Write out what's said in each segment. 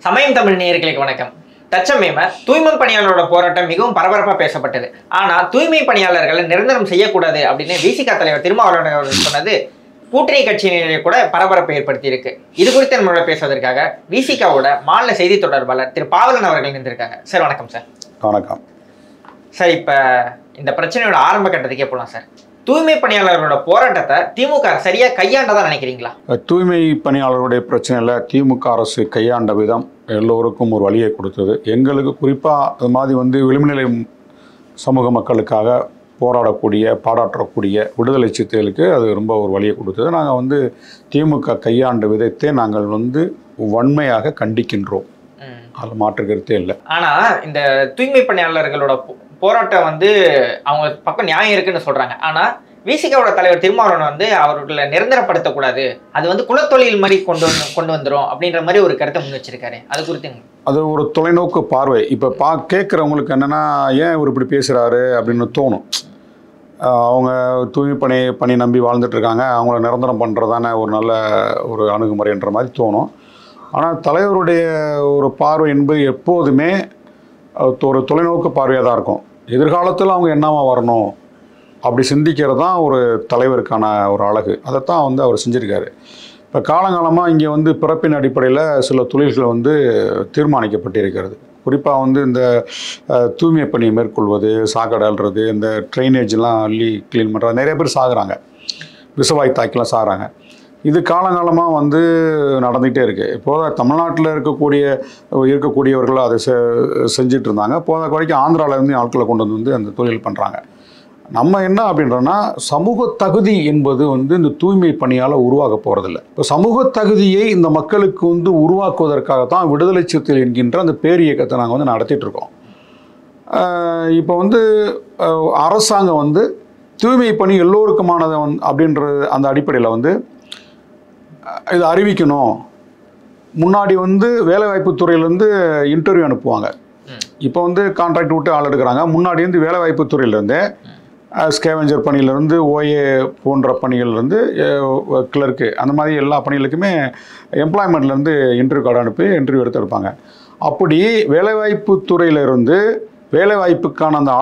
சமயம் தமிழ் நேயர்களுக்கு வணக்கம். தற்சமயம் தூய்மை பணியாளரோட போராட்டம் மிகவும் பரபரப்பாக பேசப்பட்டது. ஆனால் தூய்மை பணியாளர்களை நிரந்தரம் செய்யக்கூடாது அப்படின்னு விசிக தலைவர் திருமாவளவன் அவர்கள் சொன்னது கூட்டணி கட்சியினரை கூட பரபரப்பை ஏற்படுத்தி இருக்கு. இது குறித்து நம்மளோட பேசுவதற்காக விசிகாவோட மாநில செய்தி தொடர்பாளர் திரு பாவலன் அவர்கள் இருந்திருக்காங்க. சார் வணக்கம். சார் வணக்கம். சார், இப்போ இந்த பிரச்சனையோட ஆரம்ப கட்டத்துக்கே போகலாம். சார், தூய்மை பணியாளர்களோட போராட்டத்தை திமுக சரியா கையாண்டதா நினைக்கிறீங்களா? தூய்மை பணியாளர்களுடைய பிரச்சனையில் திமுக அரசு கையாண்ட விதம் எல்லோருக்கும் ஒரு வழியை கொடுத்தது. எங்களுக்கு குறிப்பாக அது மாதிரி விளிம்புநிலை சமூக மக்களுக்காக பாராட்டக்கூடிய விடுதலை சிறுத்தைகளுக்கு அது ரொம்ப ஒரு வழியை கொடுத்தது. நாங்கள் திமுக கையாண்ட விதத்தை நாங்கள் வன்மையாக கண்டிக்கின்றோம். அதில் மாற்று கருத்தே இல்லை. ஆனால் இந்த தூய்மை பணியாளர்களோட போராட்டம் அவங்க பக்கம் நியாயம் இருக்குன்னு சொல்றாங்க. ஆனா விசிகாவோட தலைவர் திருமாவளவன் அவர்களை நிரந்தரப்படுத்தக்கூடாது, அது குலத்தொழில் மாதிரி கொண்டு வந்துரும் அப்படின்ற மாதிரி ஒரு கருத்தை முன் வச்சிருக்காரு. அது குறித்து அது ஒரு தொலைநோக்கு பார்வை. இப்போ கேட்குறவங்களுக்கு என்னென்னா, ஏன் இவர் இப்படி பேசுகிறாரு அப்படின்னு தோணும். அவங்க தூய்மை பணி நம்பி வாழ்ந்துட்டு இருக்காங்க, அவங்கள நிரந்தரம் பண்ணுறதான ஒரு நல்ல ஒரு அணுகுமுறைன்ற மாதிரி தோணும். ஆனால் தலைவருடைய ஒரு பார்வை என்பது எப்போதுமே ஒரு தொலைநோக்கு பார்வையாக தான் இருக்கும். எதிர்காலத்தில் அவங்க என்னவா வரணும் அப்படி சிந்திக்கிறது தான் ஒரு தலைவருக்கான ஒரு அழகு. அதைத்தான் அவர் செஞ்சுருக்காரு. இப்போ காலங்காலமாக இங்கே பிறப்பின் அடிப்படையில் சில தொழில்கள் தீர்மானிக்கப்பட்டிருக்கிறது. குறிப்பாக இந்த தூய்மை பணியை மேற்கொள்வது, சாக்கடை அள்ளுறது, இந்த ட்ரைனேஜெலாம் அள்ளி க்ளீன் பண்ணுறது, நிறைய பேர் சாகுறாங்க, விஷவாயு தாக்கிலாம் சாகுறாங்க. இது காலங்காலமாக நடந்துகிட்டே இருக்குது. இப்போது தமிழ்நாட்டில் இருக்கக்கூடியவர்கள் அதை செஞ்சிட்டு இருந்தாங்க. போத வரைக்கும் ஆந்திராவிலேருந்து ஆட்களை கொண்டு அந்த தொழில் பண்ணுறாங்க. நம்ம என்ன அப்படின்றோன்னா, சமூக தகுதி என்பது இந்த தூய்மை பணியால் உருவாக போகிறதில்ல. இப்போ சமூக தகுதியை இந்த மக்களுக்கு உருவாக்குவதற்காகத்தான் விடுதலை சிறுத்தைகள் என்கின்ற அந்த பேர் இயக்கத்தை நாங்கள் நடத்திட்டு இருக்கோம். இப்போ அரசாங்கம் தூய்மை பணி எல்லோருக்குமானது அப்படின்ற அந்த அடிப்படையில் இதை அறிவிக்கணும். முன்னாடி வேலைவாய்ப்பு துறையிலேருந்து இன்டர்வியூ அனுப்புவாங்க. இப்போ கான்ட்ராக்ட் விட்டு ஆள் எடுக்கிறாங்க. முன்னாடி வேலைவாய்ப்பு துறையிலேருந்து ஸ்கேவெஞ்சர் பணியிலேருந்து ஓஏ போன்ற பணிகள்லேருந்து கிளர்க்கு, அந்த மாதிரி எல்லா பணிகளுக்குமே எம்ப்ளாய்மெண்ட்லேருந்து இன்டர்வியூ கார்டு அனுப்பி இன்டர்வியூ எடுப்பாங்க. அப்படி வேலைவாய்ப்பு துறையிலிருந்து வேலைவாய்ப்புக்கான அந்த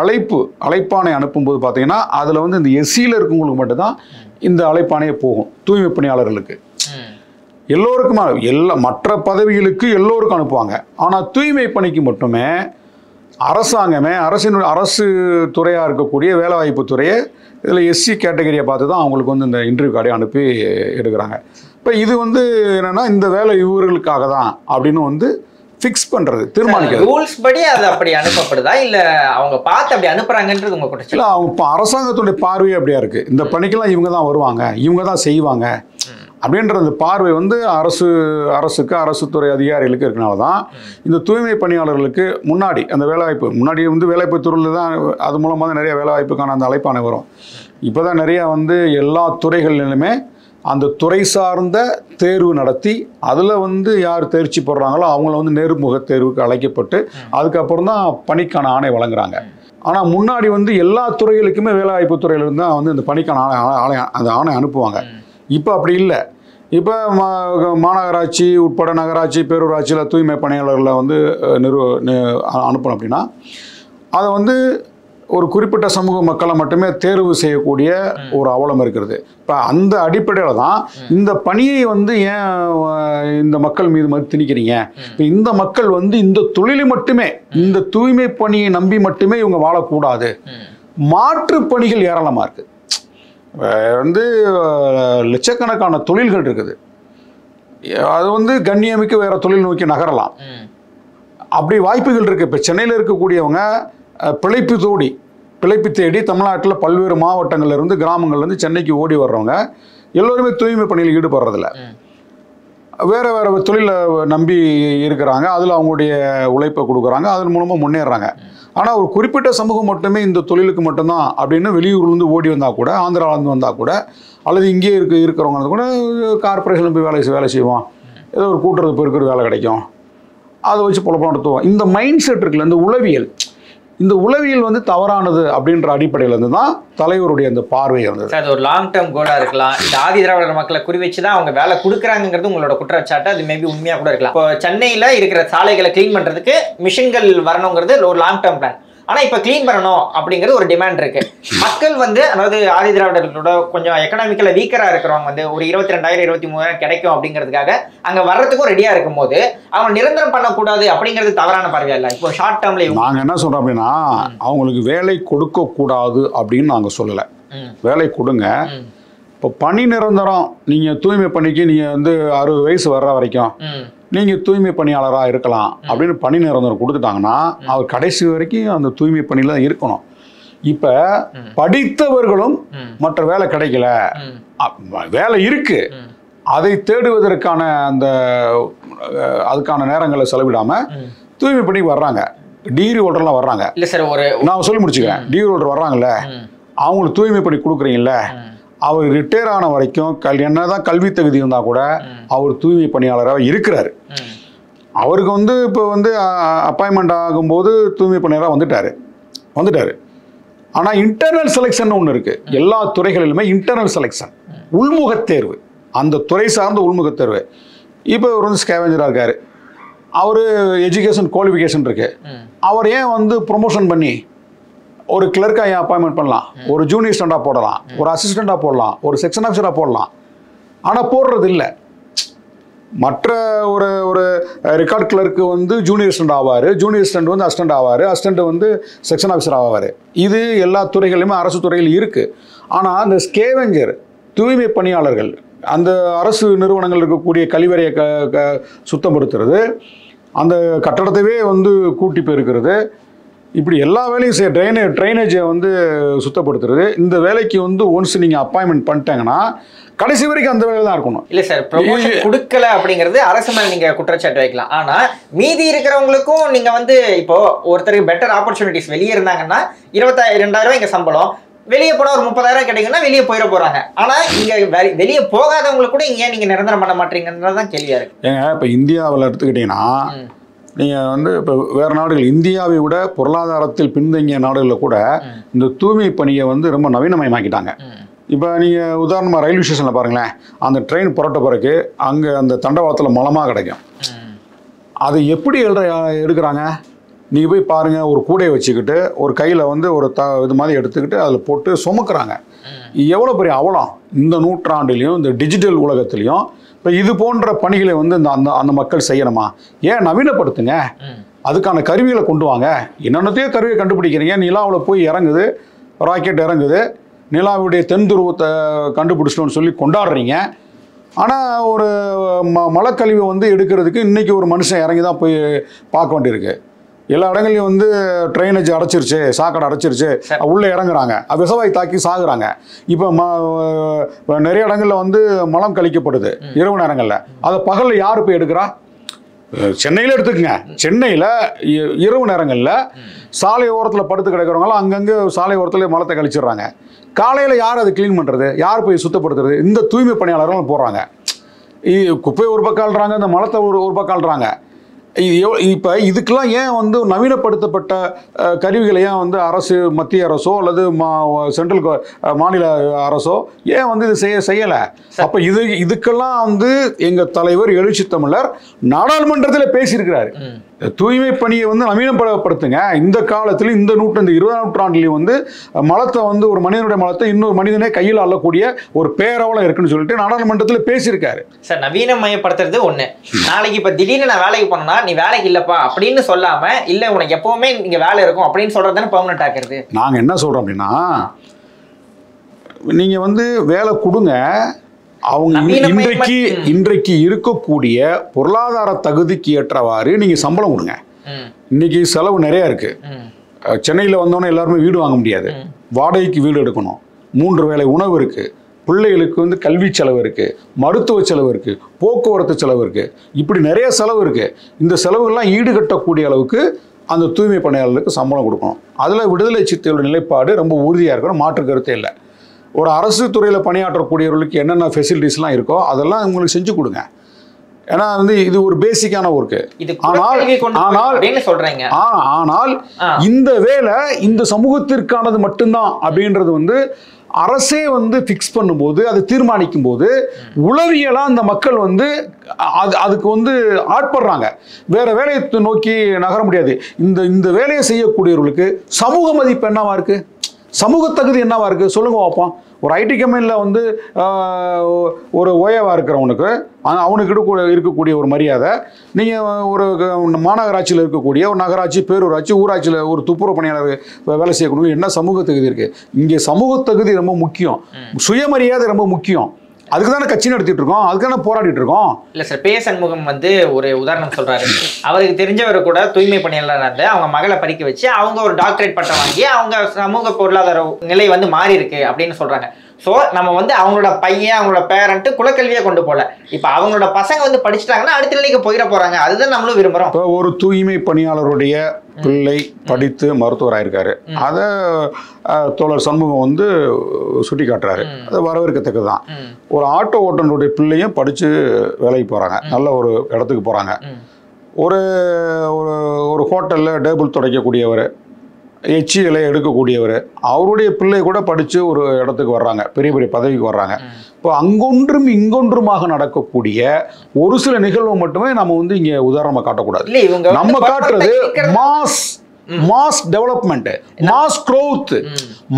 அழைப்பானை அனுப்பும்போது பார்த்தீங்கன்னா, அதில் இந்த எஸ்சியில் இருக்கவங்களுக்கு மட்டும்தான் இந்த அழைப்பானையே போகும். தூய்மை பணியாளர்களுக்கு எல்லோருக்குமா மற்ற பதவிகளுக்கு எல்லோருக்கும் அனுப்புவாங்க. ஆனால் தூய்மை பணிக்கு மட்டுமே அரசாங்கமே அரசு துறையாக இருக்கக்கூடிய வேலைவாய்ப்பு துறையை இதில் எஸ்சி கேட்டகரியை பார்த்து தான் அவங்களுக்கு இந்த இன்டர்வியூ கார்டை அனுப்பி எடுக்கிறாங்க. இப்போ இது என்னென்னா, இந்த வேலை இவர்களுக்காக தான் அப்படின்னு ஃபிக்ஸ் பண்ணுறது, தீர்மானிக்கிறது. ரூல்ஸ் படி அது அப்படி அனுப்பப்படுதா இல்லை அவங்க பார்த்து அப்படி அனுப்புகிறாங்கன்றது உங்கள் குறைச்சி? இல்லை, அவங்க இப்போ அரசாங்கத்துடைய பார்வையே அப்படியா இருக்குது. இந்த பணிக்கெல்லாம் இவங்க தான் வருவாங்க, இவங்க தான் செய்வாங்க அப்படின்ற அந்த பார்வை அரசுக்கு அரசுத்துறை அதிகாரிகளுக்கு இருக்கனால தான் இந்த தூய்மை பணியாளர்களுக்கு முன்னாடி அந்த முன்னாடி வேலைவாய்ப்பு துறையில் தான் அது மூலமாக தான் நிறைய வேலைவாய்ப்புக்கான அந்த அழைப்பானை வரும். இப்போ தான் நிறையா எல்லா துறைகளிலுமே அந்த துறை சார்ந்த தேர்வு நடத்தி அதில் யார் தேர்ச்சி போடுறாங்களோ அவங்கள நேர்முக தேர்வுக்கு அழைக்கப்பட்டு அதுக்கப்புறம் தான் பணிக்கான ஆணை வழங்குறாங்க. ஆனால் முன்னாடி எல்லா துறைகளுக்குமே வேலைவாய்ப்பு துறையிலிருந்து தான் இந்த பணிக்கான அந்த ஆணை அனுப்புவாங்க. இப்போ அப்படி இல்லை. இப்போ மாநகராட்சி உட்பட நகராட்சி பேரூராட்சியில் தூய்மை பணியாளர்களை அனுப்பணும் அப்படின்னா அதை ஒரு குறிப்பிட்ட சமூக மக்களை மட்டுமே தேர்வு செய்யக்கூடிய ஒரு அவலம் இருக்கிறது. இப்போ அந்த அடிப்படையில் தான் இந்த பணியை ஏன் இந்த மக்கள் மீது திணிக்கிறீங்க? இப்போ இந்த மக்கள் இந்த தொழிலை மட்டுமே, இந்த தூய்மை பணியை நம்பி மட்டுமே இவங்க வாழக்கூடாது. மாற்று பணிகள் ஏராளமாக இருக்குது. லட்சக்கணக்கான தொழில்கள் இருக்குது. அது கண்ணியமிக்க வேற தொழில் நோக்கி நகரலாம். அப்படி வாய்ப்புகள் இருக்குது. இப்போ சென்னையில் இருக்கக்கூடியவங்க பிழைப்பு தேடி தமிழ்நாட்டில் பல்வேறு மாவட்டங்கள்லேருந்து கிராமங்கள்லேருந்து சென்னைக்கு ஓடி வர்றவங்க எல்லோருமே தூய்மை பணியில் ஈடுபடுறதில்ல. வேறு தொழிலை நம்பி இருக்கிறாங்க. அதில் அவங்களுடைய உழைப்பை கொடுக்குறாங்க, அதன் மூலமாக முன்னேறாங்க. ஆனால் ஒரு குறிப்பிட்ட சமூகம் மட்டுமே இந்த தொழிலுக்கு மட்டும்தான் அப்படின்னு வெளியூர்லேருந்து ஓடி வந்தால் கூட, ஆந்திராவிலேருந்து வந்தால் கூட, அல்லது இங்கே இருக்கிறவங்க கூட கார்பரேஷனில் போய் வேலை செய்வோம், ஏதோ ஒரு கூட்டுறது பெருக்கிற வேலை கிடைக்கும், அதை வச்சு பொழப்பம் நடத்துவோம். இந்த மைண்ட் செட் இருக்குல்ல, இந்த உளவியல், இந்த உளவியல் வந்து தவறானது அப்படின்ற அடிப்படையில இருந்து தான் தலைவருடைய அந்த பார்வை இருந்தது. அது ஒரு லாங் டேர்ம் கோலா இருக்கலாம். இந்த ஆதி திராவிடர் மக்களை குறி வச்சுதான் அவங்க வேலை கொடுக்குறாங்கிறது உங்களோட குற்றச்சாட்டு. அது மேபி உண்மையா கூட இருக்கலாம். இப்போ சென்னையில இருக்கிற சாலைகளை கிளீன் பண்றதுக்கு மிஷின்கள் வரணுங்கிறது ஒரு லாங் டேர்ம் பிளான். ஆனா இப்ப கிளீன் பண்ணணும் அப்படிங்கிறது ஒரு டிமாண்ட் இருக்கு. மக்கள் வந்து அதாவது ஆதி திராவிடர்களோட கொஞ்சம் எக்கனாமிக்கலா வீக்கரா இருக்கிறவங்க வந்து ஒரு 22,000 23,000 கிடைக்கும் அப்படிங்கிறதுக்காக அங்க வர்றதுக்கும் ரெடியா இருக்கும் போது அவங்க நிரந்தரம் பண்ணக்கூடாது அப்படிங்கிறது தவறான பார்வையா இல்ல? இப்போ ஷார்ட் டேர்ம்ல நாங்க என்ன சொல்றோம் அப்படின்னா, அவங்களுக்கு வேலை கொடுக்க கூடாது அப்படின்னு நாங்க சொல்லல. வேலை கொடுங்க. இப்போ பணி நிரந்தரம் நீங்க தூய்மை பணிக்கு நீங்க வந்து 60 வயசு வர்ற வரைக்கும் நீங்க தூய்மை பணியாளராக இருக்கலாம் அப்படின்னு பணி நிரந்தரம் கொடுத்துட்டாங்கன்னா அவர் கடைசி வரைக்கும் அந்த தூய்மை பணியில தான் இருக்கணும். இப்ப படித்தவர்களும் மற்ற வேலை கிடைக்கல, வேலை இருக்கு, அதை தேடுவதற்கான அந்த அதுக்கான நேரங்களை செலவிடாம தூய்மை பணிக்கு வர்றாங்க. டிகிரி ஹோல்டர்லாம் வர்றாங்க. இல்ல சார், ஒரு நான் சொல்லி முடிச்சுக்கிறேன். டிகிரி ஹோல்டர் வர்றாங்கல்ல, அவங்களுக்கு தூய்மை பணி கொடுக்குறீங்கல்ல, அவர் ரிட்டையர் ஆன வரைக்கும் என்னதான் கல்வி தகுதி இருந்தால் கூட அவர் தூய்மை பணியாளராக இருக்கிறார். அவருக்கு வந்து இப்போ வந்து அப்பாயின்மெண்ட் ஆகும்போது தூய்மை பணியாளராக வந்துட்டார். ஆனால் இன்டர்னல் செலெக்ஷன் ஒன்று இருக்குது. எல்லா துறைகளிலுமே இன்டர்னல் செலெக்ஷன், உள்முகத் தேர்வு, அந்த துறை சார்ந்த உள்முகத் தேர்வு. இப்போ அவர் வந்து ஸ்கேவெஞ்சராக இருக்கார், அவர் எஜுகேஷன் குவாலிஃபிகேஷன் இருக்கு, அவர் ஏன் வந்து ப்ரொமோஷன் பண்ணி ஒரு கிளர்க்காக ஏன் அப்பாயின்மெண்ட் பண்ணலாம், ஒரு ஜூனியர் ஸ்டாண்டாக போடலாம், ஒரு அசிஸ்டண்ட்டாக போடலாம், ஒரு செக்ஷன் ஆஃபீஸராக போடலாம். ஆனால் போடுறது இல்லை. மற்ற ஒரு ஒரு ரெக்கார்ட் கிளர்க்கு வந்து ஜூனியர் ஸ்டாண்ட் ஆவார், ஜூனியர் ஸ்டாண்ட் வந்து அசிஸ்டண்ட் ஆவார், அசிஸ்டண்ட் வந்து செக்ஷன் ஆஃபீஸர் ஆவார். இது எல்லா துறைகளிலுமே அரசு துறையில் இருக்குது. ஆனால் அந்த ஸ்கேவெஞ்சர் தூய்மை பணியாளர்கள் அந்த அரசு நிறுவனங்கள் இருக்கக்கூடிய கழிவறையை சுத்தப்படுத்துறது, அந்த கட்டடத்தையே வந்து கூட்டி பெருக்கிறது, இப்படி எல்லா வேலையும் ட்ரைனேஜை வந்து சுத்தப்படுத்துறது. இந்த வேலைக்கு வந்து ஒன்ஸ் நீங்கள் அப்பாயின்மெண்ட் பண்ணிட்டாங்கன்னா கடைசி வரைக்கும் அந்த வேலை தான் இருக்கணும். இல்லை சார், ப்ரொமோஷன் கொடுக்கல அப்படிங்கிறது அரசு மேலே நீங்கள் குற்றச்சாட்டு வைக்கலாம். ஆனால் மீதி இருக்கிறவங்களுக்கும் நீங்கள் வந்து இப்போ ஒருத்தருக்கு பெட்டர் ஆப்பர்ச்சுனிட்டிஸ் வெளியே இருந்தாங்கன்னா 22,000 இங்கே சம்பளம், வெளியே போனால் ஒரு 30,000 கிடைக்குன்னா வெளியே போயிட போகிறாங்க. ஆனால் இங்கே வெளியே போகாதவங்களுக்கு கூட இங்கே நீங்கள் நிரந்தரம் பண்ண மாட்டீங்கன்றது தான் கேள்வியாக இருக்குது. ஏங்க இப்போ இந்தியாவில் எடுத்துக்கிட்டிங்கன்னா நீங்கள் வந்து இப்போ வேறு நாடுகள், இந்தியாவை விட பொருளாதாரத்தில் பின்தங்கிய நாடுகளில் கூட இந்த தூய்மை பணியை வந்து ரொம்ப நவீனமயமாக்கிட்டாங்க. இப்போ நீங்கள் உதாரணமாக ரயில்வே ஸ்டேஷனில் பாருங்களேன், அந்த ட்ரெயின் புரட்ட பிறகு அங்கே அந்த தண்டவாளத்தில் மலமாக கிடைக்கும். அது எப்படி எடுக்கிறாங்க நீங்கள் போய் பாருங்கள். ஒரு கூடையை வச்சுக்கிட்டு ஒரு கையில் வந்து ஒரு இது மாதிரி எடுத்துக்கிட்டு அதில் போட்டு சுமக்குறாங்க. எவ்வளோ பெரிய அவலம் இந்த நூற்றாண்டுலேயும் இந்த டிஜிட்டல் உலகத்துலேயும். இப்போ இது போன்ற பணிகளை வந்து அந்த மக்கள் செய்யணுமா? ஏன் நவீனப்படுத்துங்க, அதுக்கான கருவிகளை கொண்டு வாங்க. என்னென்னத்தையோ கருவியை கண்டுபிடிக்கிறீங்க. நிலாவில் போய் இறங்குது, ராக்கெட் இறங்குது, நிலாவுடைய தென் துருவத்தை கண்டுபிடிச்சிட்டோன்னு சொல்லி கொண்டாடுறீங்க. ஆனால் ஒரு மலைக்கழிவை வந்து எடுக்கிறதுக்கு இன்றைக்கி ஒரு மனுஷன் இறங்கி தான் போய் பார்க்க வேண்டியிருக்கு. எல்லா இடங்களையும் வந்து ட்ரைனேஜ் அடைச்சிருச்சு, சாக்கடை அடைச்சிருச்சு, உள்ளே இறங்குறாங்க, விவசாயி தாக்கி சாகுறாங்க. இப்போ நிறைய இடங்களில் வந்து மலம் கழிக்கப்படுது இரவு நேரங்களில். அதை பகலில் யார் போய் எடுக்கிறா? சென்னையில் எடுத்துக்கங்க. சென்னையில் இரவு நேரங்களில் சாலை ஓரத்தில் படுத்து கிடக்கிறவங்களாம் அங்கங்கே சாலை ஓரத்தில் மலத்தை கழிச்சிடுறாங்க. காலையில் யார் அதை க்ளீன் பண்ணுறது? யார் போய் சுத்தப்படுத்துறது? இந்த தூய்மை பணியாளர்கள் போகிறாங்க. குப்பையை ஒரு பக்கம் அள்ளுறாங்க, இந்த மலத்தை ஒரு பக்கம் அள்ளுறாங்க. இப்போ இதுக்கெல்லாம் ஏன் வந்து நவீனப்படுத்தப்பட்ட கருவிகளை ஏன் வந்து அரசு, மத்திய அரசோ அல்லது சென்ட்ரல் மாநில அரசோ ஏன் வந்து இது செய்யலை? அப்போ இதுக்கெல்லாம் வந்து எங்கள் தலைவர் எழுச்சி தமிழர் நாடாளுமன்றத்தில் பேசியிருக்கிறாரு. தூய்மை பணியை வந்து நவீனப்படுத்துங்க. இந்த காலத்தில் இந்த 20ஆம் நூற்றாண்டுலையும் வந்து மலத்தை வந்து ஒரு மனிதனுடைய மலத்தை இன்னொரு மனிதனே கையில் அள்ளக்கூடிய ஒரு பேரவலம் இருக்குன்னு சொல்லிட்டு நாடாளுமன்றத்தில் பேசியிருக்காரு. சார், நவீனமயப்படுத்துறது ஒண்ணு. நாளைக்கு இப்ப திடீர்னு நான் வேலைக்கு போனேன்னா நீ வேலைக்கு இல்லப்பா அப்படின்னு சொல்லாம, இல்ல உனக்கு எப்பவுமே இங்க வேலை இருக்கும் அப்படின்னு சொல்றது தானே பெர்மனன்ட் ஆக்குறது. நாங்க என்ன சொல்றோம் அப்படின்னா, நீங்க வந்து வேலை கொடுங்க. அவங்க இன்றைக்கு இருக்கக்கூடிய பொருளாதார தகுதிக்கு ஏற்றவாறு நீங்க சம்பளம் கொடுங்க. இன்னைக்கு செலவு நிறைய இருக்கு. சென்னையில் வந்தோன்னே எல்லாருமே வீடு வாங்க முடியாது. வாடகைக்கு வீடு எடுக்கணும். 3 வேளை உணவு இருக்கு. பிள்ளைகளுக்கு வந்து கல்வி செலவு இருக்கு, மருத்துவ செலவு இருக்கு, போக்குவரத்து செலவு இருக்கு. இப்படி நிறைய செலவு இருக்கு. இந்த செலவுகள்லாம் ஈடுகட்டக்கூடிய அளவுக்கு அந்த தூய்மை பணியாளர்களுக்கு சம்பளம் கொடுக்கணும். அதில் விடுதலை சிறுத்தைகளோட நிலைப்பாடு ரொம்ப உறுதியாக இருக்கணும், மாற்று கருத்தே இல்லை. ஒரு அரசு துறையில் பணியாற்றக்கூடியவர்களுக்கு என்னென்ன ஃபெசிலிட்டிஸ்லாம் இருக்கோ அதெல்லாம் உங்களுக்கு செஞ்சு கொடுங்க. ஏன்னா வந்து இது ஒரு பேசிக்கான ஒர்க்கு. ஆனால் இந்த வேலை இந்த சமூகத்திற்கானது மட்டும்தான் அப்படின்றது வந்து அரசே வந்து ஃபிக்ஸ் பண்ணும்போது, அது தீர்மானிக்கும் போது உளவியலா அந்த மக்கள் வந்து அதுக்கு வந்து ஆட்படுறாங்க. வேற வேலையை நோக்கி நகர முடியாது. இந்த வேலையை செய்யக்கூடியவர்களுக்கு சமூக மதிப்பு என்னவா இருக்கு, சமூக தகுதி என்னவா இருக்கு சொல்லுங்க பார்ப்போம். ஒரு ஐடி கம்பெனியில் வந்து ஒரு ஓஏவா இருக்கிறவனுக்கு அவனுக்கு இருக்கக்கூடிய ஒரு மரியாதை, நீங்கள் ஒரு மாநகராட்சியில் இருக்கக்கூடிய ஒரு நகராட்சி, பேரூராட்சி, ஊராட்சியில் ஒரு துப்புரவு பணியாளர் வேலை செய்யக்கூடிய என்ன சமூக தகுதி இருக்குது? இங்கே சமூக தகுதி ரொம்ப முக்கியம், சுயமரியாதை ரொம்ப முக்கியம். அதுக்கு தானே கட்சி நடத்திட்டு இருக்கோம், அதுக்கான போராடிட்டு இருக்கோம். இல்லை சார், பே சண்முகம் வந்து ஒரு உதாரணம் சொல்றாரு. அவருக்கு தெரிஞ்சவர் கூட தூய்மை பணியாளர் இருந்து அவங்க மகளை படிக்க வச்சு அவங்க ஒரு டாக்டரேட் பட்டம் வாங்கி அவங்க சமூக பொருளாதார நிலை வந்து மாறி இருக்கு அப்படின்னு சொல்றாங்க. ஸோ நம்ம வந்து அவங்களோட பையன், அவங்களோட பேரண்ட் குலக்கல்வியை கொண்டு போல, இப்போ அவங்களோட பசங்க வந்து படிச்சுட்டாங்கன்னா அடுத்த நிலைக்கு போயிட போறாங்க. அதுதான் நம்மளும் விரும்புறோம். இப்போ ஒரு தூய்மை பணியாளருடைய பிள்ளை படித்து மருத்துவராயிருக்காரு, அதை தோழர் சண்முகம் வந்து சுட்டி காட்டுறாரு, அது வரவேற்கத்தக்கது தான். ஒரு ஆட்டோ ஓட்டுநருடைய பிள்ளையும் படித்து வேலைக்கு போகிறாங்க, நல்ல ஒரு இடத்துக்கு போகிறாங்க. ஒரு ஒரு ஹோட்டலில் டேபிள் துடைக்கக்கூடியவர், எச்சிகளை எடுக்கக்கூடியவர், அவருடைய பிள்ளை கூட படித்து ஒரு இடத்துக்கு வர்றாங்க, பெரிய பெரிய பதவிக்கு வர்றாங்க. இப்போ அங்கொன்றும் இங்கொன்றுமாக நடக்கக்கூடிய ஒரு சில நிகழ்வு மட்டுமே நம்ம வந்து இங்கே உதாரணமாக காட்டக்கூடாது. நம்ம காட்டுறது மாஸ் டெவலப்மெண்ட்,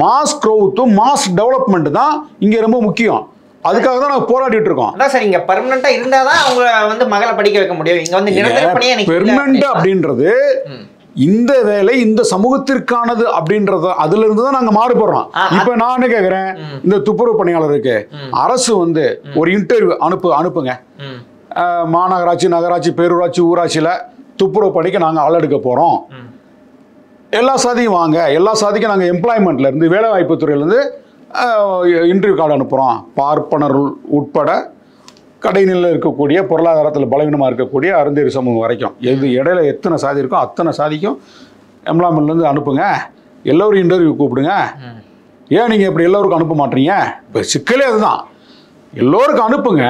மாஸ் க்ரோத்தும் மாஸ் டெவலப்மெண்ட் தான் இங்கே ரொம்ப முக்கியம். அதுக்காக தான் நாங்கள் போராடிட்டு இருக்கோம். அதான் சார், இங்கே பெர்மனண்டா இருந்தால் தான் அவங்க வந்து மகளை படிக்க வைக்க முடியும். இங்கே வந்து நிரந்தர பணியா பெர்மனண்ட் அப்படின்றது இந்த வேலை இந்த சமூகத்திற்கானது அப்படின்றத அதுல இருந்து தான் நாங்க மாறுபடுறோம். இப்ப நானே கேக்குறேன், இந்த துப்புரவு பணியாளருக்கு அரசு வந்து ஒரு இன்டர்வியூ அனுப்புங்க, மாநகராட்சி, நகராட்சி, பேரூராட்சி, ஊராட்சியில துப்புரவு பணிக்கு நாங்க ஆள் எடுக்க போறோம், எல்லா சாதியும் வாங்க, எல்லா சாதிக்கும் நாங்க எம்ப்ளாய்மெண்ட்ல இருந்து வேலை வாய்ப்பு துறையில இருந்து இன்டர்வியூ கார்டு அனுப்புறோம். பார்ப்பனர்கள் உட்பட கடைநிலையில் இருக்கக்கூடிய பொருளாதாரத்தில் பலவீனமாக இருக்கக்கூடிய அருந்தேரி சமூகம் வரைக்கும் இடையில எத்தனை சாதி இருக்கோ அத்தனை சாதிக்கும் எம்ப்ளாய்மெண்ட்லேருந்து அனுப்புங்க, எல்லோரும் இன்டர்வியூ கூப்பிடுங்க. ஏன் நீங்கள் இப்படி எல்லோருக்கும் அனுப்ப மாட்டீங்க? இப்போ சிக்கலே அதுதான், எல்லோருக்கும் அனுப்புங்க.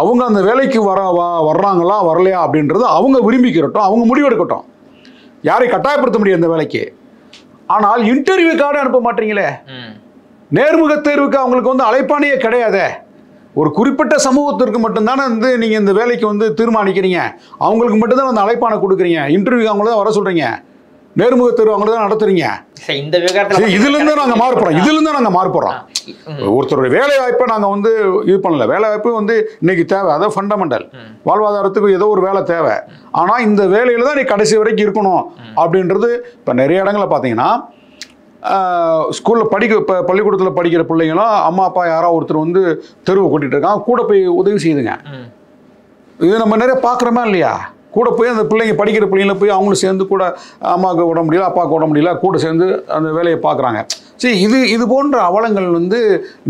அவங்க அந்த வேலைக்கு வர்றாங்களா வரலையா அப்படின்றது அவங்க விரும்பிக்கிறட்டும், அவங்க முடிவெடுக்கட்டும், யாரையும் கட்டாயப்படுத்த முடியும் இந்த வேலைக்கு. ஆனால் இன்டர்வியூ கார்டு அனுப்ப மாட்டீங்களே, நேர்முக தேர்வுக்கு அவங்களுக்கு வந்து அழைப்பானையே கிடையாதே. ஒரு குறிப்பிட்ட சமூகத்திற்கு மட்டும்தானே வந்து நீங்கள் இந்த வேலைக்கு வந்து தீர்மானிக்கிறீங்க, அவங்களுக்கு மட்டும்தான் அந்த அழைப்பானை கொடுக்குறீங்க, இன்டர்வியூ அவங்கள தான் வர சொல்கிறீங்க, நேர்முக தேர்வு அவங்கள தான் நடத்துறீங்க. இந்த விவகாரத்தில் இதுலேருந்து நாங்கள் மாறுபடுறோம். ஒருத்தருடைய வேலை வாய்ப்பை நாங்கள் வந்து இது பண்ணல. வேலை வாய்ப்பு வந்து இன்னைக்கு தேவை, அதான் ஃபண்டமெண்டல், வாழ்வாதாரத்துக்கு ஏதோ ஒரு வேலை தேவை. ஆனால் இந்த வேலையில் தான் நீ கடைசி வரைக்கும் இருக்கணும் அப்படின்றது. இப்போ நிறைய இடங்களில் பார்த்தீங்கன்னா ஸ்கூலில் இப்போ பள்ளிக்கூடத்தில் படிக்கிற பிள்ளைங்களும் அம்மா அப்பா யாராவது ஒருத்தர் வந்து தெருவை கூட்டிகிட்டு இருக்காங்க, கூட போய் உதவி செய்யுதுங்க. இது நம்ம நிறைய பார்க்குறோமா இல்லையா? கூட போய் அந்த பிள்ளைங்க படிக்கிற பிள்ளைங்கள போய் அவங்களும் சேர்ந்து கூட அம்மாவுக்கு விட முடியல, அப்பாவுக்கு விட முடியல, கூட சேர்ந்து அந்த வேலையை பார்க்குறாங்க. சரி, இது போன்ற அவலங்கள் வந்து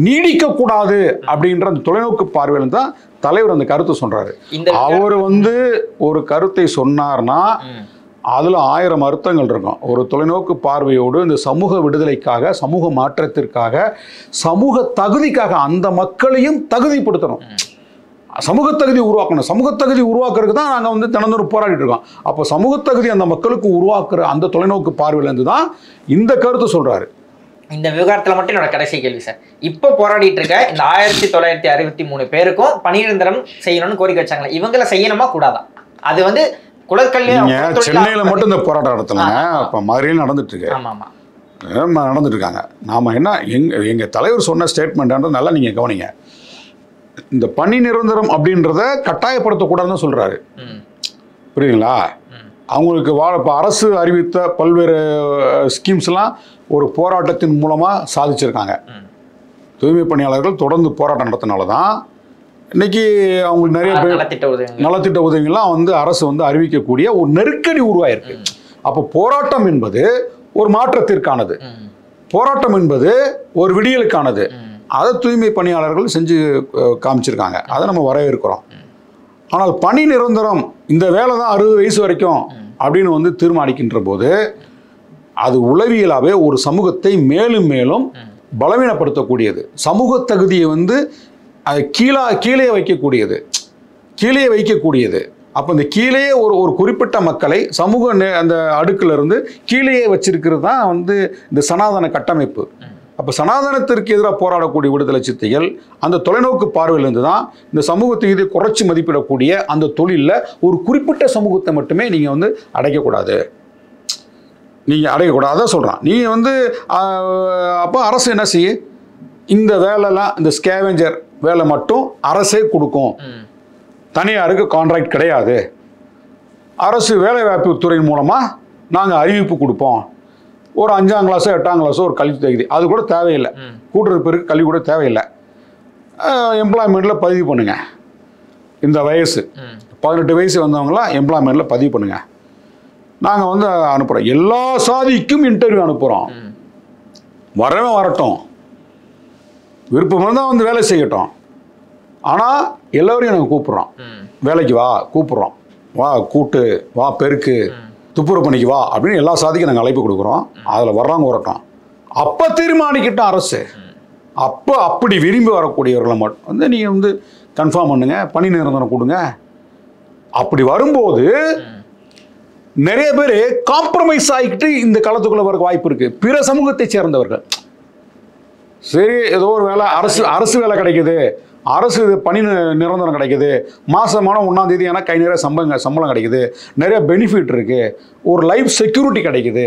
நீடிக்கக்கூடாது அப்படின்ற அந்த தொலைநோக்கு பார்வையில் தான் தலைவர் அந்த கருத்தை சொல்கிறாரு. அவர் வந்து ஒரு கருத்தை சொன்னார்னா அதில் 1000 அர்த்தங்கள் இருக்கும். ஒரு தொலைநோக்கு பார்வையோடு இந்த சமூக விடுதலைக்காக, சமூக மாற்றத்திற்காக, சமூக தகுதிக்காக அந்த மக்களையும் தகுதிப்படுத்தணும், சமூக தகுதி உருவாக்கணும். சமூக தகுதி உருவாக்குறதுக்கு தான் நாங்கள் வந்து தினந்தோறும் போராடிட்டு இருக்கோம். அப்போ சமூக தகுதி அந்த மக்களுக்கு உருவாக்குற அந்த தொலைநோக்கு பார்வையிலேருந்து தான் இந்த கருத்து சொல்கிறாரு. இந்த விவகாரத்தில் மட்டும் என்னோட கடைசி கேள்வி சார், இப்போ போராடிட்டு இருக்க இந்த 1963 பேருக்கும் பணிநிரந்தரம் செய்யணும்னு கோரிக்கை வச்சாங்களே, இவங்களை செய்யணுமா கூடாதா? அது வந்து சென்னையில மட்டும் இந்த போராட்டம் நடத்தலைங்க, இப்போ மதுரையில் நடந்துட்டு இருக்கு, நடந்துட்டு இருக்காங்க. நாம என்ன எங்க தலைவர் சொன்ன ஸ்டேட்மெண்ட் நல்லா நீங்க கவனிங்க. இந்த பணி நிரந்தரம் அப்படின்றத கட்டாயப்படுத்தக்கூடாதுன்னு சொல்றாரு, புரியுதுங்களா? அவங்களுக்கு இப்போ அரசு அறிவித்த பல்வேறு ஸ்கீம்ஸ்லாம் ஒரு போராட்டத்தின் மூலமா சாதிச்சிருக்காங்க. தூய்மை பணியாளர்கள் தொடர்ந்து போராட்டம் நடத்தினால தான் இன்னைக்கு அவங்களுக்கு நிறைய பேர் நலத்திட்ட உதவிகள்லாம் வந்து அரசு வந்து அறிவிக்கக்கூடிய ஒரு நெருக்கடி உருவாயிருக்கு. அப்போ போராட்டம் என்பது ஒரு மாற்றத்திற்கானது, போராட்டம் என்பது ஒரு விடியலுக்கானது. அதை தூய்மை பணியாளர்கள் செஞ்சு காமிச்சிருக்காங்க, அதை நம்ம வரவேற்கிறோம். ஆனால் பணி நிரந்தரம் இந்த வேலை தான் 60 வயசு வரைக்கும் அப்படின்னு வந்து தீர்மானிக்கின்ற போது அது உளவியலாகவே ஒரு சமூகத்தை மேலும் மேலும் பலவீனப்படுத்தக்கூடியது, சமூக தகுதியை வந்து அது கீழே வைக்கக்கூடியது. கீழே வைக்கக்கூடியது. அப்போ இந்த கீழே ஒரு குறிப்பிட்ட மக்களை சமூக அந்த அடுக்கிலிருந்து கீழே வச்சிருக்கிறது தான் வந்து இந்த சனாதன கட்டமைப்பு. அப்போ சனாதனத்திற்கு எதிராக போராடக்கூடிய விடுதலை சிறுத்தைகள் அந்த தொலைநோக்கு பார்வையிலிருந்து தான் இந்த சமூகத்தை இது குறைச்சி மதிப்பிடக்கூடிய அந்த தொழிலில் ஒரு குறிப்பிட்ட சமூகத்தை மட்டுமே நீங்கள் வந்து அடைக்கக்கூடாது. நீங்கள் அடையக்கூடாது. அதான் சொல்கிறான். நீங்கள் வந்து அப்போ அரசு என்ன செய்யும், இந்த வேலைலாம் இந்த ஸ்கேவெஞ்சர் வேலை மட்டும் அரசே கொடுக்கும், தனியாருக்கு கான்ட்ராக்ட் கிடையாது, அரசு வேலைவாய்ப்பு துறையின் மூலமாக நாங்கள் அறிவிப்பு கொடுப்போம், ஒரு 5ஆம் கிளாஸோ 8ஆம் கிளாஸோ ஒரு கல்வி தகுதி அது கூட தேவையில்லை, கூட்டுறவு கல்வி கூட தேவையில்லை, எம்ப்ளாய்மெண்ட்டில் பதிவு பண்ணுங்கள், இந்த வயசு 18 வயசு வந்தவங்களாம் எம்ப்ளாய்மெண்ட்டில் பதிவு பண்ணுங்கள், நாங்கள் வந்து அனுப்புகிறோம், எல்லா சாதிக்கும் இன்டர்வியூ அனுப்புகிறோம், வரவே வரட்டும், விருப்பம் இருந்தால் வந்து வேலை செய்யட்டும், ஆனால் எல்லோரையும் நாங்கள் கூப்பிட்றோம், வேலைக்கு வா கூப்பிட்றோம், வா கூட்டு வா பெருக்கு துப்புரவு பணிக்கு வா அப்படின்னு எல்லா சாதிக்கும் நாங்கள் அழைப்பு கொடுக்குறோம், அதில் வர்றவங்க வரட்டும், அப்போ தீர்மானிக்கிட்டோம் அரசு. அப்போ அப்படி விரும்பி வரக்கூடியவர்களை மட்டும் வந்து நீங்கள் வந்து கன்ஃபார்ம் பண்ணுங்க, பணி நிரந்தரம் கொடுங்க. அப்படி வரும்போது நிறைய பேர் காம்ப்ரமைஸ் ஆகிக்கிட்டு இந்த களத்துக்குள்ளே வர வாய்ப்பு இருக்குது. பிற சமூகத்தை சேர்ந்தவர்கள் சரி ஏதோ ஒரு வேலை அரசு வேலை கிடைக்குது, அரசு பணி நிரந்தரம் கிடைக்குது, மாதமான 1ஆம் தேதி ஆனால் கை நிறைய சம்பளம் கிடைக்குது, நிறைய பெனிஃபிட் இருக்குது, ஒரு லைஃப் செக்யூரிட்டி கிடைக்குது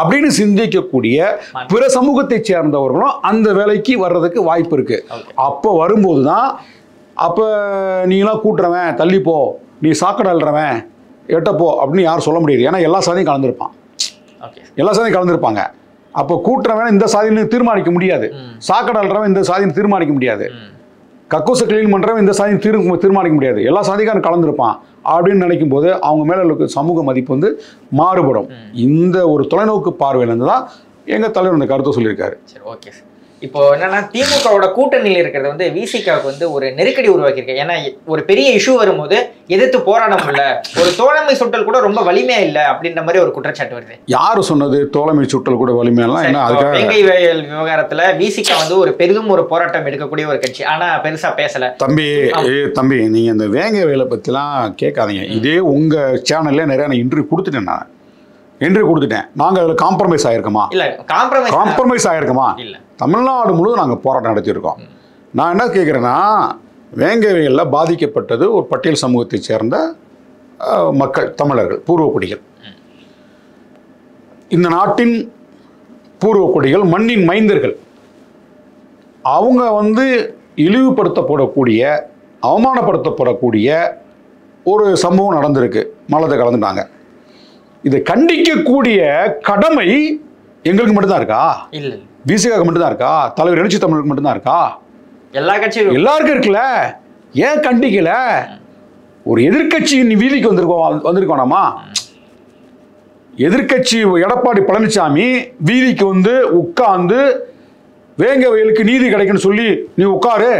அப்படின்னு சிந்திக்கக்கூடிய பிற சமூகத்தை சேர்ந்தவர்களும் அந்த வேலைக்கு வர்றதுக்கு வாய்ப்பு இருக்குது. அப்போ வரும்போது தான் அப்போ நீங்களாம் கூட்டுறவன் தள்ளிப்போ, நீ சாக்கடை அல்றவன் எட்டப்போ அப்படின்னு யாரும் சொல்ல முடியாது. ஏன்னா எல்லா சாதியும் கலந்துருப்பான், எல்லா சாதியும் கலந்துருப்பாங்க. அப்போ கூட்டுறவன் இந்த சாதின்னு தீர்மானிக்க முடியாது, சாக்கடை அல்றவன் இந்த சாதின்னு தீர்மானிக்க முடியாது, கக்கூசை கிளீன் பண்ணுறவன் இந்த சாதி தீர்மானிக்க முடியாது, எல்லா சாதிக்காரன் கலந்துருப்பான் அப்படின்னு நினைக்கும் போது அவங்க மேலே இருக்க சமூக மதிப்பு வந்து மாறுபடும். இந்த ஒரு தொலைநோக்கு பார்வையிலேருந்து தான் எங்கள் தலைவர் இந்த கருத்தை சொல்லியிருக்காரு. சரி, ஓகே சார். இப்போ என்னன்னா திமுகவோட கூட்டணியில் இருக்கிறது வந்து விசிகாவுக்கு வந்து ஒரு நெருக்கடி உருவாக்கியிருக்கு. ஏன்னா ஒரு பெரிய இஷ்யூ வரும்போது எதிர்த்து போராட முடியல, ஒரு தோழமை சுட்டல் கூட ரொம்ப வலிமையா இல்லை அப்படின்ற மாதிரி ஒரு குற்றச்சாட்டு வருது. யாரு சொன்னது தோழமை சுட்டல் கூட வலிமையெல்லாம்? என்ன அதுக்காக வேங்கை வயல் விவகாரத்துல விசிகா வந்து ஒரு பெரிதும் ஒரு போராட்டம் எடுக்கக்கூடிய ஒரு கட்சி, ஆனா பெருசா பேசல. தம்பி நீங்க இந்த வேங்கை வயலை பத்திலாம் கேட்காதீங்க. இதே உங்க சேனல்ல நிறைய நான் இன்டர்வியூ கொடுத்துட்டேன். நாங்கள் அதில் காம்ப்ரமைஸ் ஆகிருக்கோமா? இல்லை, காம்ப்ரமைஸ் ஆகிருக்கோமா? இல்லை. தமிழ்நாடு முழுவதும் நாங்கள் போராட்டம் நடத்தியிருக்கோம். நான் என்ன கேட்குறேன்னா, வேங்கை வயலில் பாதிக்கப்பட்டது ஒரு பட்டியல் சமூகத்தை சேர்ந்த மக்கள், தமிழர்கள், பூர்வக்குடிகள். இந்த நாட்டின் பூர்வக்குடிகள், மண்ணின் மைந்தர்கள். அவங்க வந்து இழிவுபடுத்தப்படக்கூடிய, அவமானப்படுத்தப்படக்கூடிய ஒரு சம்பவம் நடந்திருக்கு. மலத்தை கலந்துட்டாங்க. இதை கண்டிக்கக்கூடிய கடமை எங்களுக்கு மட்டும்தான் இருக்கா? இல்லை, விசிகாவுக்கு மட்டும்தான் இருக்கா? தலைவர் எழுச்சி தமிழுக்கு மட்டும்தான் இருக்கா? எல்லா கட்சியும் எல்லாருக்கும் இருக்குல்ல. ஏன் கண்டிக்கல? ஒரு எதிர்கட்சி வீதிக்கு வந்திருக்கோனாமா? எதிர்கட்சி எடப்பாடி பழனிசாமி வீதிக்கு வந்து உட்கார்ந்து வேங்கை வயலுக்கு நீதி கிடைக்குன்னு சொல்லி நீ உட்காரு,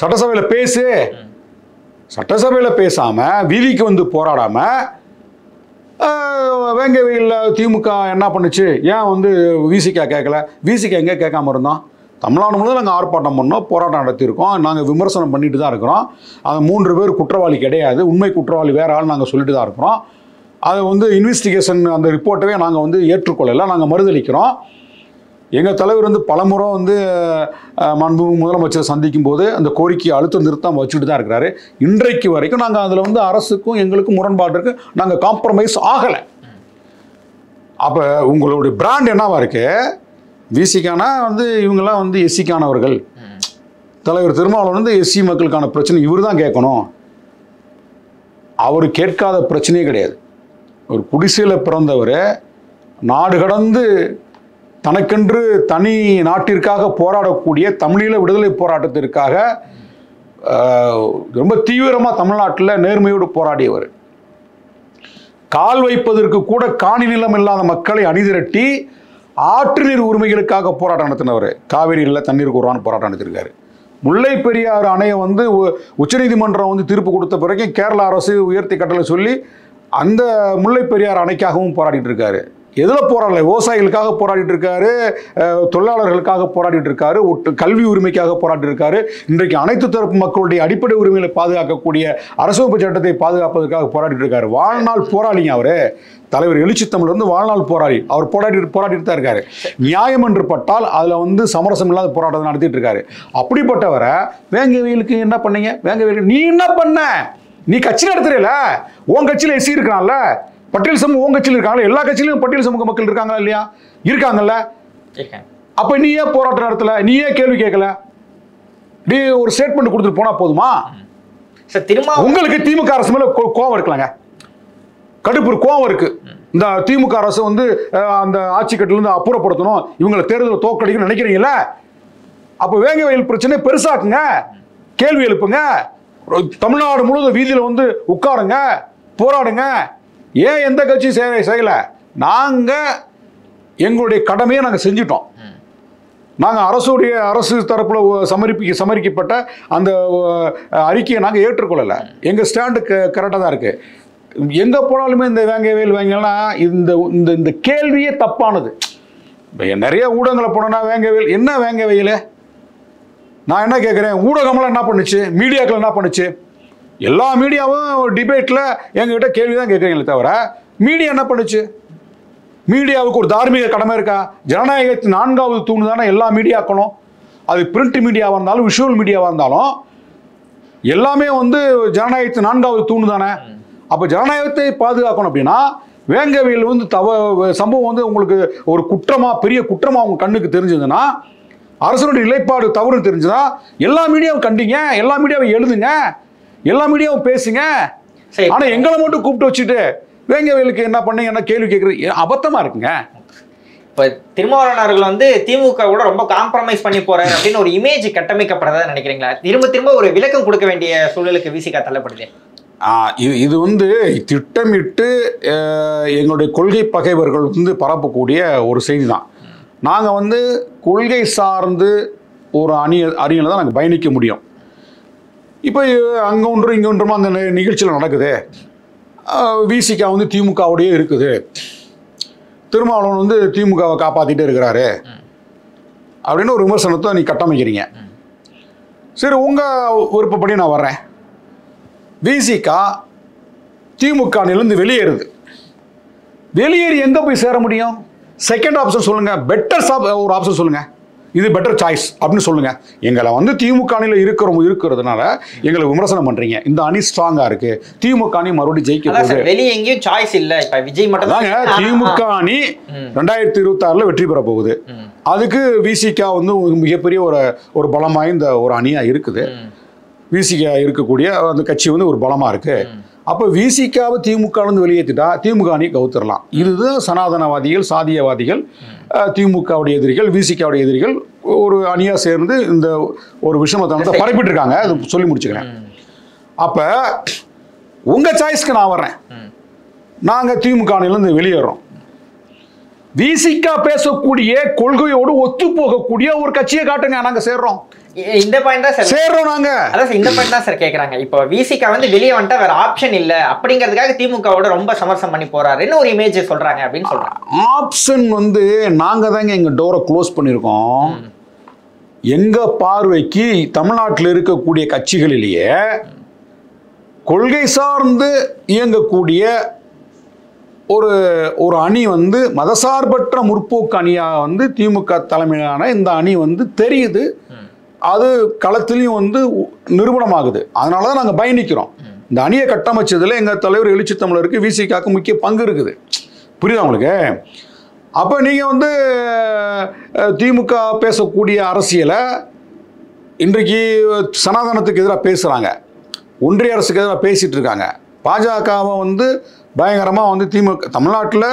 சட்டசபையில் பேசு, சட்டசபையில் பேசாம வீதிக்கு வந்து போராடாம வேங்கை வயலில் திமுக என்ன பண்ணுச்சு? ஏன் வந்து விசிகா கேட்கல? விசிகா எங்கே கேட்காம இருந்தோம்? தமிழ்நாடு முழுவதும் நாங்கள் ஆர்ப்பாட்டம் பண்ணோம், போராட்டம் நடத்தியிருக்கோம், நாங்கள் விமர்சனம் பண்ணிட்டு தான் இருக்கிறோம். அது 3 பேர் குற்றவாளி கிடையாது, உண்மை குற்றவாளி வேற ஆள் நாங்கள் சொல்லிட்டு தான் இருக்கிறோம். அதை வந்து இன்வெஸ்டிகேஷன் அந்த ரிப்போர்ட்டவே நாங்கள் வந்து ஏற்றுக்கொள்ளலை, நாங்கள் மறுதளிக்கிறோம். எங்கள் தலைவர் வந்து பலமுறை வந்து மாண்பு முதலமைச்சரை சந்திக்கும் போது அந்த கோரிக்கையை அழுத்தம் நிறுத்தம் வச்சுட்டு தான் இருக்கிறாரு. இன்றைக்கு வரைக்கும் நாங்கள் அதில் வந்து அரசுக்கும் எங்களுக்கும் முரண்பாடு இருக்கு, நாங்கள் காம்ப்ரமைஸ் ஆகலை. அப்போ உங்களுடைய பிராண்ட் என்னவா இருக்கு? விசிகானா வந்து இவங்கெல்லாம் வந்து எஸ்சிக்கானவர்கள், தலைவர் திருமாவளவன் வந்து எஸ்சி மக்களுக்கான பிரச்சனை இவர் தான் கேட்கணும். அவர் கேட்காத பிரச்சனையே கிடையாது. ஒரு குடிசையில் பிறந்தவர் நாடு கடந்து தனக்கென்று தனி நாட்டிற்காக போராடக்கூடிய தமிழீழ விடுதலை போராட்டத்திற்காக ரொம்ப தீவிரமாக தமிழ்நாட்டில் நேர்மையோடு போராடியவர். கால் வைப்பதற்கு கூட காணி நிலம் இல்லாத மக்களை அணிதிரட்டி ஆற்று நீர் உரிமைகளுக்காக போராட்டம் நடத்தினவர். காவிரியில் தண்ணீர் கூறான்னு போராட்டம் நடத்திருக்காரு. முல்லை பெரியாறு அணையை வந்து உச்சநீதிமன்றம் வந்து தீர்ப்பு கொடுத்த பிறகு கேரள அரசு உயர்த்தி கட்டளை சொல்லி அந்த முல்லை பெரியாறு அணைக்காகவும் போராடிட்டு இருக்காரு. எதில் போராடல? விவசாயிகளுக்காக போராடிட்டு இருக்காரு, தொழிலாளர்களுக்காக போராடிட்டு இருக்காரு, கல்வி உரிமைக்காக போராடி இருக்காரு. இன்றைக்கு அனைத்து தரப்பு மக்களுடைய அடிப்படை உரிமைகளை பாதுகாக்கக்கூடிய அரசியலமைப்பு சட்டத்தை பாதுகாப்பதற்காக போராடிட்டு இருக்காரு. வாழ்நாள் போராளிங்க அவரு. தலைவர் எழுச்சி தமிழ் வந்து வாழ்நாள் போராளி. அவர் போராடிட்டு தான் இருக்காரு. நியாயம் என்று பட்டால் அதில் சமரசம் இல்லாத போராட்டத்தை நடத்திட்டு இருக்காரு. அப்படிப்பட்டவரை வேங்கவேலுக்கு என்ன பண்ணீங்க? வேங்கவேலுக்கு நீ என்ன பண்ண? நீ கட்சி நடத்துறீல, உன் கட்சியில் எஸ்சி இருக்கான்ல, பட்டியல் சமூக உங்க கட்சியில் இருக்காங்க, எல்லா கட்சியிலும் பட்டியல் சமூக மக்கள் இருக்காங்களா இல்லையா? இருக்காங்கல்ல. அப்ப நீ ஏன் போராட்டம் நடத்தல? நீ ஏன் கேள்வி கேட்கல? நீ ஒரு ஸ்டேட்மெண்ட் கொடுத்துட்டு போனா போதுமா? உங்களுக்கு திமுக அரசு மேல கோவம் இருக்கலாங்க, கடுப்பு கோவம் இருக்கு. இந்த திமுக அரசு அந்த ஆட்சி கட்டில இருந்து அப்புறப்படுத்தணும், இவங்களை தேர்தல் தோக்கடிக்கணும்னு நினைக்கிறீங்களா? அப்ப வேங்கவேல் பிரச்சனை பெருசாக்குங்க, கேள்வி எழுப்புங்க, தமிழ்நாடு முழுவதும் வீதியில உட்காருங்க, போராடுங்க. ஏன் எந்த கட்சி செய்யல? நாங்க எங்களுடைய கடமையை நாங்க செஞ்சிட்டோம். நாங்க அரசு தரப்புல சமரிக்கப்பட்ட அந்த அறிக்கையை நாங்க ஏற்றுக்கொள்ளல. எங்க ஸ்டாண்டு கரெக்டா தான் இருக்கு. எங்க போனாலுமே இந்த வேங்கவேல் இந்த கேள்வியே தப்பானது. நிறைய ஊடகங்களை போனோம்னா வேங்கவேல் என்ன வேங்கவேல்? நான் என்ன கேட்குறேன், ஊடகம்லாம் என்ன பண்ணுச்சு, மீடியாக்கள் என்ன பண்ணுச்சு? எல்லா மீடியாவும் டிபேட்டில் எங்ககிட்ட கேள்வி தான் கேட்குறீங்களே தவிர மீடியா என்ன பண்ணுச்சு? மீடியாவுக்கு ஒரு தார்மீக கடமை இருக்கா? ஜனநாயகத்தின் 4வது தூண் தானே எல்லா மீடியாக்களும். அது பிரிண்ட் மீடியாவாக இருந்தாலும் விஷுவல் மீடியாவாக இருந்தாலும் எல்லாமே ஜனநாயகத்தின் 4வது தூண் தானே. அப்போ ஜனநாயகத்தை பாதுகாக்கணும் அப்படின்னா வேங்கவேல் சம்பவம் உங்களுக்கு ஒரு குற்றமாக, பெரிய குற்றமாக உங்கள் கண்ணுக்கு தெரிஞ்சதுன்னா, அரசனுடைய நிலைப்பாடு தவறு தெரிஞ்சுதா, எல்லா மீடியாவும் கண்டிங்க, எல்லா மீடியாவும் எழுதுங்க, எல்லா மீடியாவும் பேசுங்க. ஆனா எங்களை மட்டும் கூப்பிட்டு வச்சுட்டு வேங்கவேலுக்கு என்ன பண்ணீங்க என்ன கேள்வி கேட்கறது அபத்தமா இருக்குங்க. இப்ப திருமாவளவன் திமுக கூட ரொம்ப காம்ப்ரமைஸ் பண்ணி போறாரு அப்படின்னு ஒரு இமேஜ் கட்டமைக்கப்படுறதா நினைக்கிறீங்களா? திரும்ப திரும்ப ஒரு விளக்கம் கொடுக்க வேண்டிய சூழலுக்கு விசிக தள்ளப்படுது. இது திட்டமிட்டு எங்களுடைய கொள்கை பகைவர்கள் பரப்பக்கூடிய ஒரு செய்தி தான். நாங்க கொள்கை சார்ந்து ஒரு அணியில தான் நாங்கள் பயணிக்க முடியும். இப்போ அங்கே ஒன்றும் இங்கே ஒன்றுமா அந்த நிகழ்ச்சியில் நடக்குது. விசிகா திமுகவோடையே இருக்குது, திருமாவளவன் திமுகவை காப்பாற்றிட்டே இருக்கிறாரு அப்படின்னு ஒரு விமர்சனத்தை நீ கட்டமைக்கிறீங்க. சரி, உங்கள் விருப்பப்படி நான் வர்றேன். விசிகா திமுக அணியிலிருந்து வெளியேறுது. வெளியேறி எங்கே போய் சேர முடியும்? செகண்ட் ஆப்ஷன் சொல்லுங்க, பெட்டர் ஒரு ஆப்ஷன் சொல்லுங்க, இது பெட்டர் சாய்ஸ் அப்படின்னு சொல்லுங்க. எங்களை திமுக அணியில் இருக்கிறதுனால எங்களை விமர்சனம் பண்றீங்க. இந்த அணி ஸ்ட்ராங்கா இருக்கு, திமுக அணி மறுபடியும் ஜெயிக்க போகுது. வெளியே எங்கேயும் சாய்ஸ் இல்ல. இப்ப விஜய் மட்டும் தாங்க. திமுக அணி 2026 வெற்றி பெற போகுது. அதுக்கு விசிகா மிகப்பெரிய ஒரு பலம் வாய்ந்த ஒரு அணியா இருக்குது. விசிகா இருக்கக்கூடிய அந்த கட்சி ஒரு பலமா இருக்கு. அப்போ விசிகாவை திமுக வெளியேற்றிட்டா திமுக அணி கவுத்துடலாம். இதுதான் சனாதனவாதிகள், சாதியவாதிகள், திமுகவுடைய எதிரிகள், விசிகாவுடைய எதிரிகள் ஒரு அணியா சேர்ந்து இந்த ஒரு விஷயத்தை பரப்பிட்டு இருக்காங்க. அது சொல்லி முடிச்சுக்கிறேன். அப்ப உங்க சாய்ஸ்க்கு நான் வர்றேன். நாங்க திமுக அணியிலிருந்து வெளியேறோம். விசிகா பேசக்கூடிய கொள்கையோடு ஒத்து போகக்கூடிய ஒரு கட்சியை காட்டுங்க, நாங்க சேர்றோம். இந்த பாயிண்ட் தான் சார் சேர்றோம் நாங்க. அதான் இந்த பாயிண்ட் தான் சார் கேக்குறாங்க. இப்போ விசிகா வெளியே வந்துட்டா வேற ஆப்ஷன் இல்ல அப்படிங்கிறதுக்காக திமுகவோட ரொம்ப சமரசம் பண்ணி போறாருன்னு ஒரு இமேஜ் சொல்றாங்க அப்படின்னு சொல்றாங்க. ஆப்ஷன் நாங்க தாங்க எங்க டோரை க்ளோஸ் பண்ணிருக்கோம். எங்க பார்வைக்கு தமிழ்நாட்டில் இருக்கக்கூடிய கட்சிகளிலேயே கொள்கை சார்ந்து இயங்கக்கூடிய ஒரு அணி மதசார்பற்ற முற்போக்கு அணியா திமுக தலைமையிலான இந்த அணி தெரியுது. அது களத்திலையும் நிரூபணமாகுது. அதனால தான் நாங்கள் பயணிக்கிறோம். இந்த அணியை கட்டமைச்சதுல எங்கள் தலைவர் எழுச்சி தமிழருக்கு விசிகாக்கு முக்கிய பங்கு இருக்குது. புரியுதா உங்களுக்கு? அப்போ நீங்கள் திமுக பேசக்கூடிய அரசியலை இன்றைக்கு சனாதனத்துக்கு எதிராக பேசுகிறாங்க, ஒன்றிய அரசுக்கு எதிராக பேசிகிட்டு இருக்காங்க. பாஜகவை பயங்கரமாக திமுக தமிழ்நாட்டில்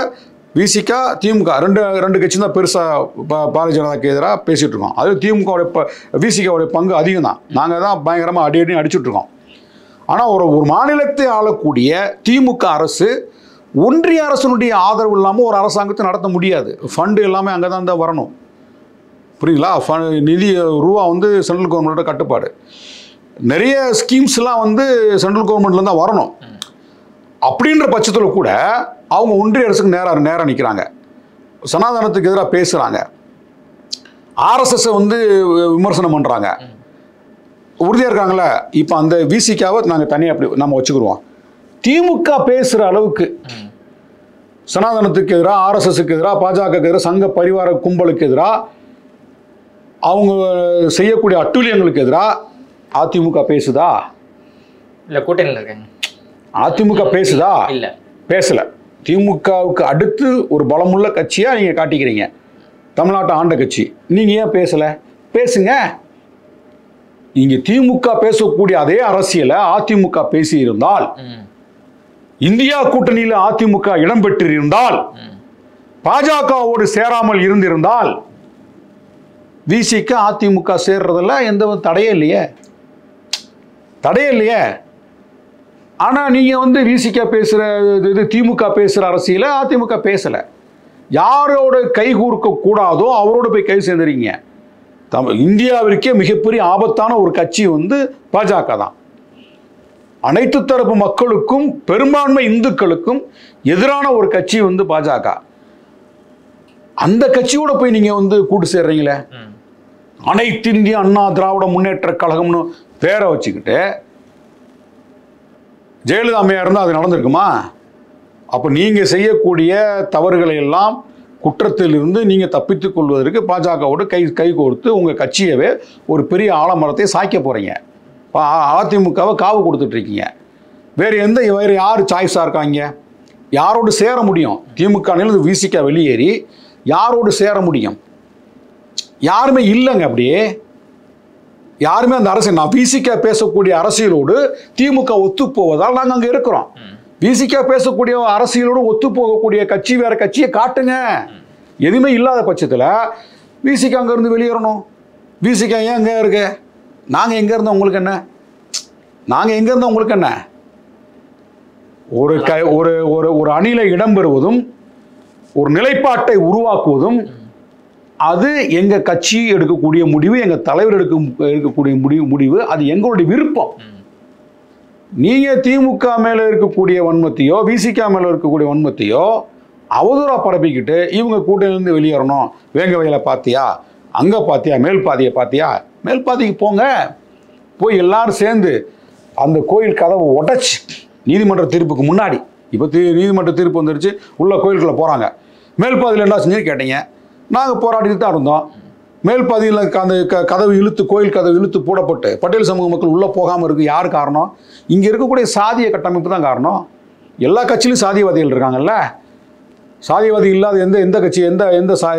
விசிகா திமுக ரெண்டு கட்சி தான் பெருசாக பாரதிய ஜனதாக்கு எதிராக பேசிகிட்டு இருக்கோம். அது திமுகவுடைய விசிகாவுடைய பங்கு அதிகம் தான். நாங்கள் தான் பயங்கரமாக அடி அடிச்சுட்டு இருக்கோம். ஆனால் ஒரு மாநிலத்தை ஆளக்கூடிய திமுக அரசு ஒன்றிய அரசனுடைய ஆதரவு இல்லாமல் ஒரு அரசாங்கத்தை நடத்த முடியாது. ஃபண்டு எல்லாமே அங்கே தான் வரணும். புரியுங்களா? நிதி ரூபா சென்ட்ரல் கவர்மெண்ட்டோட கட்டுப்பாடு. நிறைய ஸ்கீம்ஸ்லாம் சென்ட்ரல் கவர்மெண்ட்ல தான் வரணும். அப்படின்ற பட்சத்தில் கூட அவங்க ஒன்றிய அரசுக்கு நேராக நிற்கிறாங்க. சனாதனத்துக்கு எதிராக பேசுகிறாங்க, ஆர்எஸ்எஸ் வந்து விமர்சனம் பண்ணுறாங்க, உறுதியாக இருக்காங்களே. இப்போ அந்த விசிகாவை நாங்கள் தனியாக அப்படி நம்ம வச்சுக்கிடுவோம். திமுக பேசுகிற அளவுக்கு சனாதனத்துக்கு எதிராக, ஆர்எஸ்எஸ்க்கு எதிராக, பாஜகவுக்கு எதிராக, சங்க பரிவார கும்பலுக்கு எதிராக, அவங்க செய்யக்கூடிய அட்டூழியங்களுக்கு எதிராக அதிமுக பேசுதா? இல்லை, கூட்டணியில் இருக்காங்க. அதிமுக பேசுதா? இல்லை, பேசலை. திமுகவுக்கு அடுத்து ஒரு பலமுள்ள கட்சியாக நீங்கள் காட்டிக்கிறீங்க, தமிழ்நாட்டை ஆண்ட கட்சி. நீங்கள் ஏன் பேசலை? பேசுங்க. நீங்கள் திமுக பேசக்கூடிய அதே அரசியலை அதிமுக பேசியிருந்தால், இந்தியா கூட்டணியில் அதிமுக இடம்பெற்றிருந்தால், பாஜகவோடு சேராமல் இருந்திருந்தால், விசிக்கு அதிமுக சேர்றதில்ல எந்த தடையே இல்லையே, தடையே இல்லையே. ஆனால் நீங்கள் வந்து விசிக பேசுகிற இது, திமுக பேசுகிற அரசியலை அதிமுக பேசலை. யாரோட கை கூர்க்க கூடாதோ அவரோட போய் கை சேர்ந்துறீங்க. இந்தியாவிற்கே மிகப்பெரிய ஆபத்தான ஒரு கட்சி வந்து பாஜக தான். அனைத்து தரப்பு மக்களுக்கும், பெரும்பான்மை இந்துக்களுக்கும் எதிரான ஒரு கட்சி வந்து பாஜக. அந்த கட்சியோட போய் நீங்க வந்து கூட்டு சேர்றீங்களே. அனைத்து இந்திய அண்ணா திராவிட முன்னேற்ற கழகம்னு பேரை வச்சுக்கிட்டு ஜெயலலிதா அம்மையா இருந்தால் அது நடந்திருக்குமா? அப்போ நீங்க செய்யக்கூடிய தவறுகளை எல்லாம், குற்றத்திலிருந்து நீங்க தப்பித்துக் கொள்வதற்கு பாஜகவோடு கை கோர்த்து உங்க கட்சியவே ஒரு பெரிய ஆலமரத்தை சாய்க்க போறீங்க. அதிமுகவை காவு கொடுத்துட்டு இருக்கீங்க. வேறு யார் சாய்ஸா இருக்காங்க? யாரோடு சேர முடியும்? திமுக விசிக வெளியேறி யாரோடு சேர முடியும்? யாருமே இல்லைங்க. அப்படியே யாருமே அந்த அரசியல், நான் விசிக பேசக்கூடிய அரசியலோடு திமுக ஒத்து போவதால் நாங்கள் அங்கே இருக்கிறோம். விசிக பேசக்கூடிய அரசியலோடு ஒத்து போகக்கூடிய கட்சி வேற கட்சியை காட்டுங்க. எதுவுமே இல்லாத பட்சத்தில் விசிக அங்கேருந்து வெளியேறணும். விசிக ஏன் அங்கே இருக்கு? நாங்கள் எங்கே இருந்தோம் உங்களுக்கு என்ன? நாங்கள் எங்கே இருந்தோம் உங்களுக்கு என்ன? ஒரு அணியில இடம்பெறுவதும் ஒரு நிலைப்பாட்டை உருவாக்குவதும் அது எங்க கட்சி எடுக்கக்கூடிய முடிவு, எங்க தலைவர் எடுக்கக்கூடிய முடிவு, அது எங்களுடைய விருப்பம். நீங்க திமுக மேல இருக்கக்கூடிய வன்மத்தையோ விசிக மேல இருக்கக்கூடிய வன்மத்தையோ அவதூறா பரப்பிக்கிட்டு இவங்க கூட்டணியிலிருந்து வெளியேறணும், வேங்க வயலை பார்த்தியா, அங்க பார்த்தியா, மேல் பாதியை பார்த்தியா, மேல் பாதிக்கு போங்க. போய் எல்லாரும் சேர்ந்து அந்த கோயில் கதவை உடைச்சு, நீதிமன்ற தீர்ப்புக்கு முன்னாடி, இப்போ நீதிமன்ற தீர்ப்பு வந்துருச்சு, உள்ள கோயிலுக்குள்ள போறாங்க. மேல் பாதியில் என்ன செஞ்சு கேட்டீங்க? நாங்கள் போராடிட்டு தான் இருந்தோம். மேல் பாதியில் அந்த கதவு இழுத்து, கோயில் கதவு இழுத்து போடப்பட்டு பட்டியல் சமூக மக்கள் உள்ளே போகாமல் இருக்கு. யார் காரணம்? இங்கே இருக்கக்கூடிய சாதிய கட்டமைப்பு தான் காரணம். எல்லா கட்சியிலும் சாதியவாதிகள் இருக்காங்கல்ல. சாதியவாதி இல்லாத எந்த கட்சி, எந்த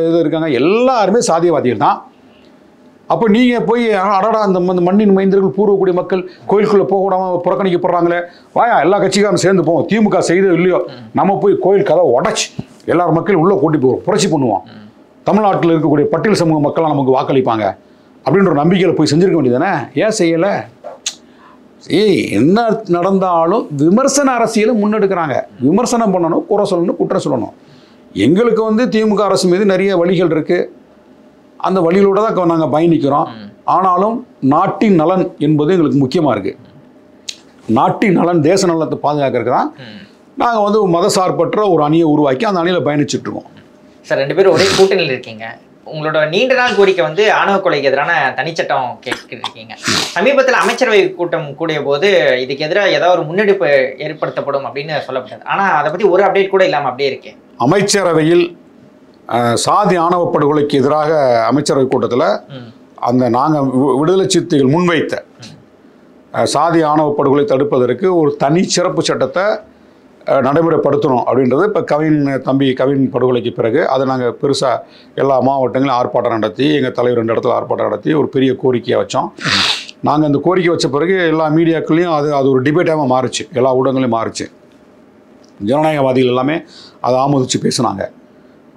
இது இருக்காங்க? எல்லாருமே சாதியவாதிகள் தான். அப்போ நீங்கள் போய் அடடா அந்த மண்ணின் மைந்தர்கள் பூர்வக்கூடிய மக்கள் கோயிலுக்குள்ளே போக விடாமல் புறக்கணிக்கப்படுறாங்களே, வாயா எல்லா கட்சிக்காரும் சேர்ந்து போவோம், திமுக செய்தோ இல்லையோ நம்ம போய் கோயில் கதவை உடைச்சு எல்லாரும் மக்கள் உள்ளே கூட்டி போவோம், புரட்சி பண்ணுவோம், தமிழ்நாட்டில் இருக்கக்கூடிய பட்டியல் சமூக மக்கள்லாம் நமக்கு வாக்களிப்பாங்க அப்படின்ற நம்பிக்கையில் போய் செஞ்சிருக்க வேண்டியதானே? ஏன் செய்யலை? என்ன நடந்தாலும் விமர்சன அரசியலை முன்னெடுக்கிறாங்க. விமர்சனம் பண்ணணும், குறை சொல்லணும், குற்றம் சொல்லணும். எங்களுக்கு வந்து திமுக அரசு மீது நிறைய வழிகள் இருக்குது. அந்த வழிகளோடு தான் நாங்கள் பயணிக்கிறோம். ஆனாலும் நாட்டின் நலன் என்பது எங்களுக்கு முக்கியமாக இருக்குது. நாட்டின் நலன், தேச நலத்தை பாதுகாக்கிறதுக்கு தான் நாங்கள் வந்து மதசார்பற்ற ஒரு அணியை உருவாக்கி அந்த அணியில் பயணிச்சுட்டு இருக்கோம். சார், 2 பேரும் ஒரே கூட்டணியில் இருக்கீங்க. உங்களோட நீண்ட நாள் கோரிக்கை வந்து ஆணவ கொலைக்கு எதிரான தனிச்சட்டம் கேட்கிருக்கீங்க. சமீபத்தில் அமைச்சரவை கூட்டம் கூடிய போது இதுக்கு எதிராக ஏதாவது ஒரு முன்னெடுப்பு ஏற்படுத்தப்படும் அப்படின்னு சொல்லப்பட்டது. ஆனால் அதை பற்றி ஒரு அப்டேட் கூட இல்லாமல் அப்படியே இருக்கேன். அமைச்சரவையில் சாதி ஆணவ படுகொலைக்கு எதிராக அமைச்சரவை கூட்டத்தில் அந்த நாங்கள் விடுதலை சிறுத்தைகள் முன்வைத்த சாதி ஆணவ படுகொலை தடுப்பதற்கு ஒரு தனி சிறப்பு சட்டத்தை நடைமுறைப்படுத்தணும் அப்படின்றது இப்போ தம்பி கவின் படுகொலைக்கு பிறகு அதை நாங்கள் பெருசாக எல்லா மாவட்டங்களும் ஆர்ப்பாட்டம் நடத்தி, எங்கள் தலைவர் 2 இடத்துல ஆர்ப்பாட்டம் நடத்தி ஒரு பெரிய கோரிக்கையை வச்சோம். நாங்கள் அந்த கோரிக்கை வச்ச பிறகு எல்லா மீடியாக்கள்லையும் அது ஒரு டிபேட்டாக மாறுச்சு, எல்லா ஊடகங்களையும் மாறுச்சு. ஜனநாயகவாதிகள் எல்லாமே அதை ஆமோதித்து பேசுனாங்க.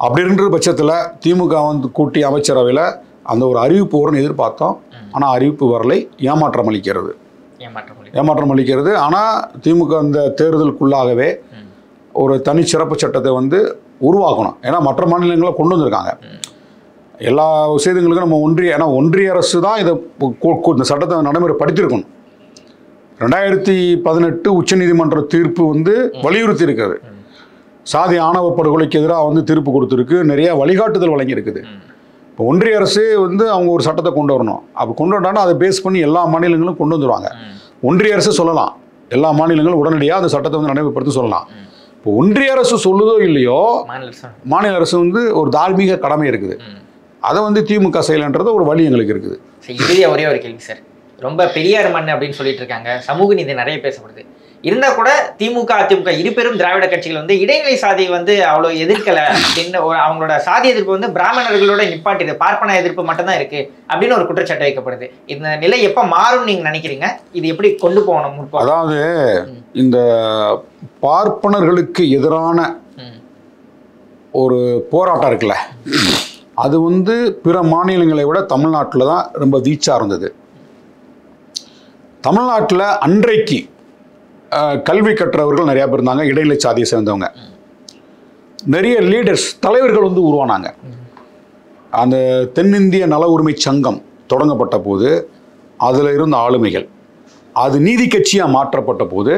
அப்படி இருந்த பட்சத்தில் திமுக வந்து கூட்டி அமைச்சரவையில் அந்த ஒரு அறிவிப்பு வரும்னு எதிர்பார்த்தோம். ஆனால் அறிவிப்பு வரலை. ஏமாற்றம் அளிக்கிறது. ஆனால் திமுக அந்த தேர்தலுக்குள்ளாகவே ஒரு தனி சிறப்பு சட்டத்தை வந்து உருவாக்கணும். ஏன்னா மற்ற மாநிலங்களை கொண்டு வந்திருக்காங்க. எல்லா விஷயங்களுக்கும் நம்ம ஒன்றிய அரசு தான் இதை இந்த சட்டத்தை நடைமுறைப்படுத்தியிருக்கணும். 2018 உச்சநீதிமன்ற தீர்ப்பு வந்து வலியுறுத்தி இருக்கிறது. சாதி ஆணவ படுகொலைக்கு எதிராக வந்து தீர்ப்பு கொடுத்துருக்கு, நிறைய வழிகாட்டுதல் வழங்கியிருக்குது. இப்போ ஒன்றிய அரசு வந்து அவங்க ஒரு சட்டத்தை கொண்டு வரணும். அப்போ கொண்டு வந்தாங்கன்னா அதை பேஸ் பண்ணி எல்லா மாநிலங்களும் கொண்டு வந்துடுவாங்க. ஒன்றிய அரசு சொல்லலாம், எல்லா மாநிலங்களும் உடனடியாக அந்த சட்டத்தை வந்து நடைமுறைப்படுத்தி சொல்லலாம். இப்போ ஒன்றிய அரசு சொல்லுதோ இல்லையோ, மாநில அரசு வந்து ஒரு தார்மீக கடமை இருக்குது. அதை வந்து திமுக செய்யலன்றது ஒரு வழி எங்களுக்கு இருக்குது. இறுதியா ஒரே ஒரு கேள்வி சார், ரொம்ப பெரியார் மண் அப்படின்னு சொல்லிட்டு இருக்காங்க, சமூக நீதி நிறைய பேசப்படுது. இருந்தா கூட திமுக அதிமுக இரு பெரும் திராவிட கட்சிகள் வந்து இடைநிலை சாதியை வந்து அவ்வளோ எதிர்க்கல அப்படின்னு அவங்களோட சாதி எதிர்ப்பு வந்து பிராமணர்களோட நிப்பாட்டிது, பார்ப்பன எதிர்ப்பு மட்டும்தான் இருக்கு அப்படின்னு ஒரு குற்றச்சாட்டு வைக்கப்படுது. இந்த நிலை எப்ப மாறும் நீங்க நினைக்கிறீங்க? இது எப்படி கொண்டு போகணும்? அதாவது இந்த பார்ப்பனர்களுக்கு எதிரான ஒரு போராட்டம் இருக்குல்ல, அது வந்து பிற மாநிலங்களை விட தமிழ்நாட்டில் தான் ரொம்ப வீச்சாக இருந்தது. தமிழ்நாட்டில் அன்றைக்கு கல்வி கற்றவர்கள் நிறையா பேர் இருந்தாங்க, இடைநிலை சாதியை சேர்ந்தவங்க. நிறைய லீடர்ஸ், தலைவர்கள் வந்து உருவானாங்க. அந்த தென்னிந்திய நல உரிமை சங்கம் தொடங்கப்பட்ட போது அதில் இருந்த ஆளுமைகள், அது நீதி கட்சியாக மாற்றப்பட்ட போது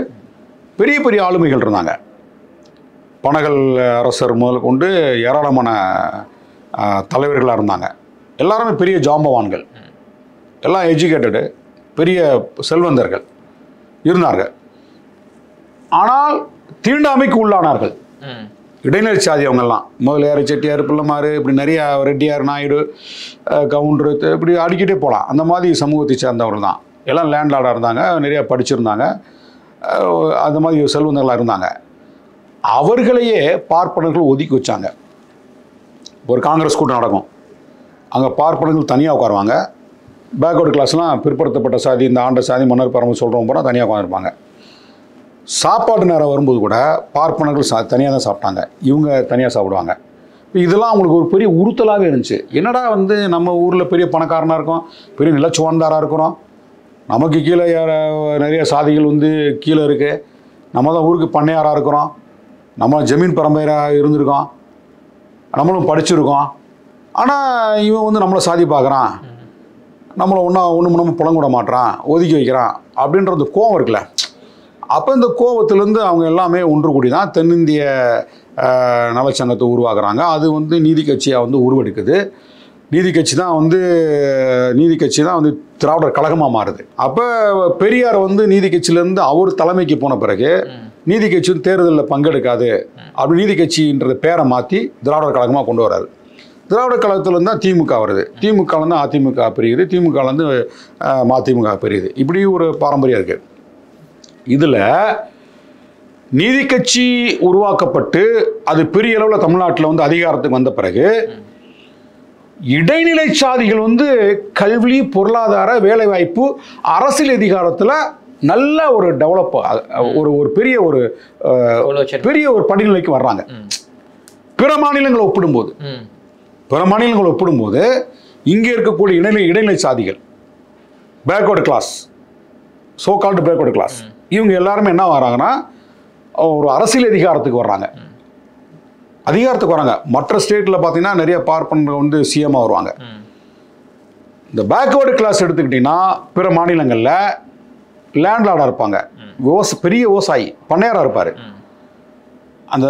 பெரிய பெரிய ஆளுமைகள் இருந்தாங்க. பனகல் அரசர் முதல் கொண்டு ஏராளமான தலைவர்களாக இருந்தாங்க. எல்லாருமே பெரிய ஜாம்பவான்கள், எல்லாம் எஜுகேட்டடு, பெரிய செல்வந்தர்கள் இருந்தார்கள். ஆனால் தீண்டாமைக்கு உள்ளானார்கள் இடைநிலை சாதி. அவங்கெல்லாம் முதலியார், செட்டியார், பிள்ளைமாறு, இப்படி நிறைய ரெட்டியார், நாயுடு, கவுண்டரு, இப்படி அடிக்கிட்டே போகலாம். அந்த மாதிரி சமூகத்தை சேர்ந்தவர்கள் தான். எல்லாம் லேண்ட்லார்டாக இருந்தாங்க, நிறையா படிச்சிருந்தாங்க, அந்த மாதிரி செல்வந்தர்களாக இருந்தாங்க. அவர்களையே பார்ப்பனர்கள் ஒதுக்கி வச்சாங்க. ஒரு காங்கிரஸ் கூட்டம் நடக்கும், அங்கே பார்ப்பனர்கள் தனியாக உட்காருவாங்க. பேக்வர்டு கிளாஸ்லாம் பிற்படுத்தப்பட்ட சாதி, இந்த ஆண்ட சாதி, மன்னர் பரம்பு சொல்கிறவங்க போனால் தனியாக உட்காந்துருப்பாங்க. சாப்பாடு நேரம் வரும்போது கூட பார்ப்பனர்கள் தனியாக தான் சாப்பிட்டாங்க, இவங்க தனியாக சாப்பிடுவாங்க. இதெல்லாம் அவங்களுக்கு ஒரு பெரிய உறுத்தலாகவே இருந்துச்சு. என்னடா வந்து நம்ம ஊரில் பெரிய பணக்காரனாக இருக்கோம், பெரிய நிலச்சுவான்தாராக இருக்கிறோம், நமக்கு கீழே நிறைய சாதிகள் வந்து கீழே இருக்குது, நம்ம தான் ஊருக்கு பண்ணையாராக இருக்கிறோம், நம்ம ஜமீன் பரம்பரையாக இருந்திருக்கோம், நம்மளும் படிச்சிருக்கோம், ஆனால் இவன் வந்து நம்மளை சாதி பார்க்குறான், நம்மளை ஒன்றும் நம்ம புலங்கூட மாட்டுறான், ஒதுக்கி வைக்கிறான் அப்படின்றது கோவம் இருக்குல்ல. அப்போ இந்த கோபத்திலேருந்து அவங்க எல்லாமே ஒன்று கூடி தான் தென்னிந்திய நலச்சங்கத்தை உருவாக்குறாங்க. அது வந்து நீதி கட்சியாக வந்து உருவெடுக்குது. நீதி கட்சி தான் வந்து திராவிடர் கழகமாக மாறுது. அப்போ பெரியார் வந்து நீதி கட்சியிலேருந்து அவர் தலைமைக்கு போன பிறகு நீதி கட்சி வந்து தேர்தலில் பங்கெடுக்காது அப்படி நீதி கட்சின்ற பேரை மாற்றி திராவிடர் கழகமாக கொண்டு வராரு. திராவிட கழகத்துலேருந்து தான் திமுக வருது, திமுகலேருந்து அதிமுக பிரியுது, திமுகலேருந்து மதிமுக பிரியுது. இப்படி ஒரு பாரம்பரியம் இருக்குது. இதில் நீதி கட்சி உருவாக்கப்பட்டு அது பெரிய அளவில் தமிழ்நாட்டில் வந்து அதிகாரத்துக்கு வந்த பிறகு இடைநிலை சாதிகள் வந்து கல்வி, பொருளாதார, வேலைவாய்ப்பு, அரசியல் அதிகாரத்தில் நல்ல ஒரு டெவலப், ஒரு பெரிய ஒரு படிநிலைக்கு வர்றாங்க. பிற மாநிலங்களை ஒப்பிடும்போது இங்கே இருக்கக்கூடிய இடைநிலை சாதிகள், backward class, so called backward class, இவங்க எல்லாருமே என்ன வராங்கன்னா ஒரு அரசியல் அதிகாரத்துக்கு வர்றாங்க. மற்ற ஸ்டேட்டில் பார்த்தீங்கன்னா நிறைய பார்ப்பனர்கள் வந்து சிஎம்மாக வருவாங்க. இந்த பேக்வர்டு கிளாஸ் எடுத்துக்கிட்டிங்கன்னா பிற மாநிலங்களில் லேண்ட்லார்டாக இருப்பாங்க, பெரிய விவசாயி, பண்ணையாராக இருப்பார். அந்த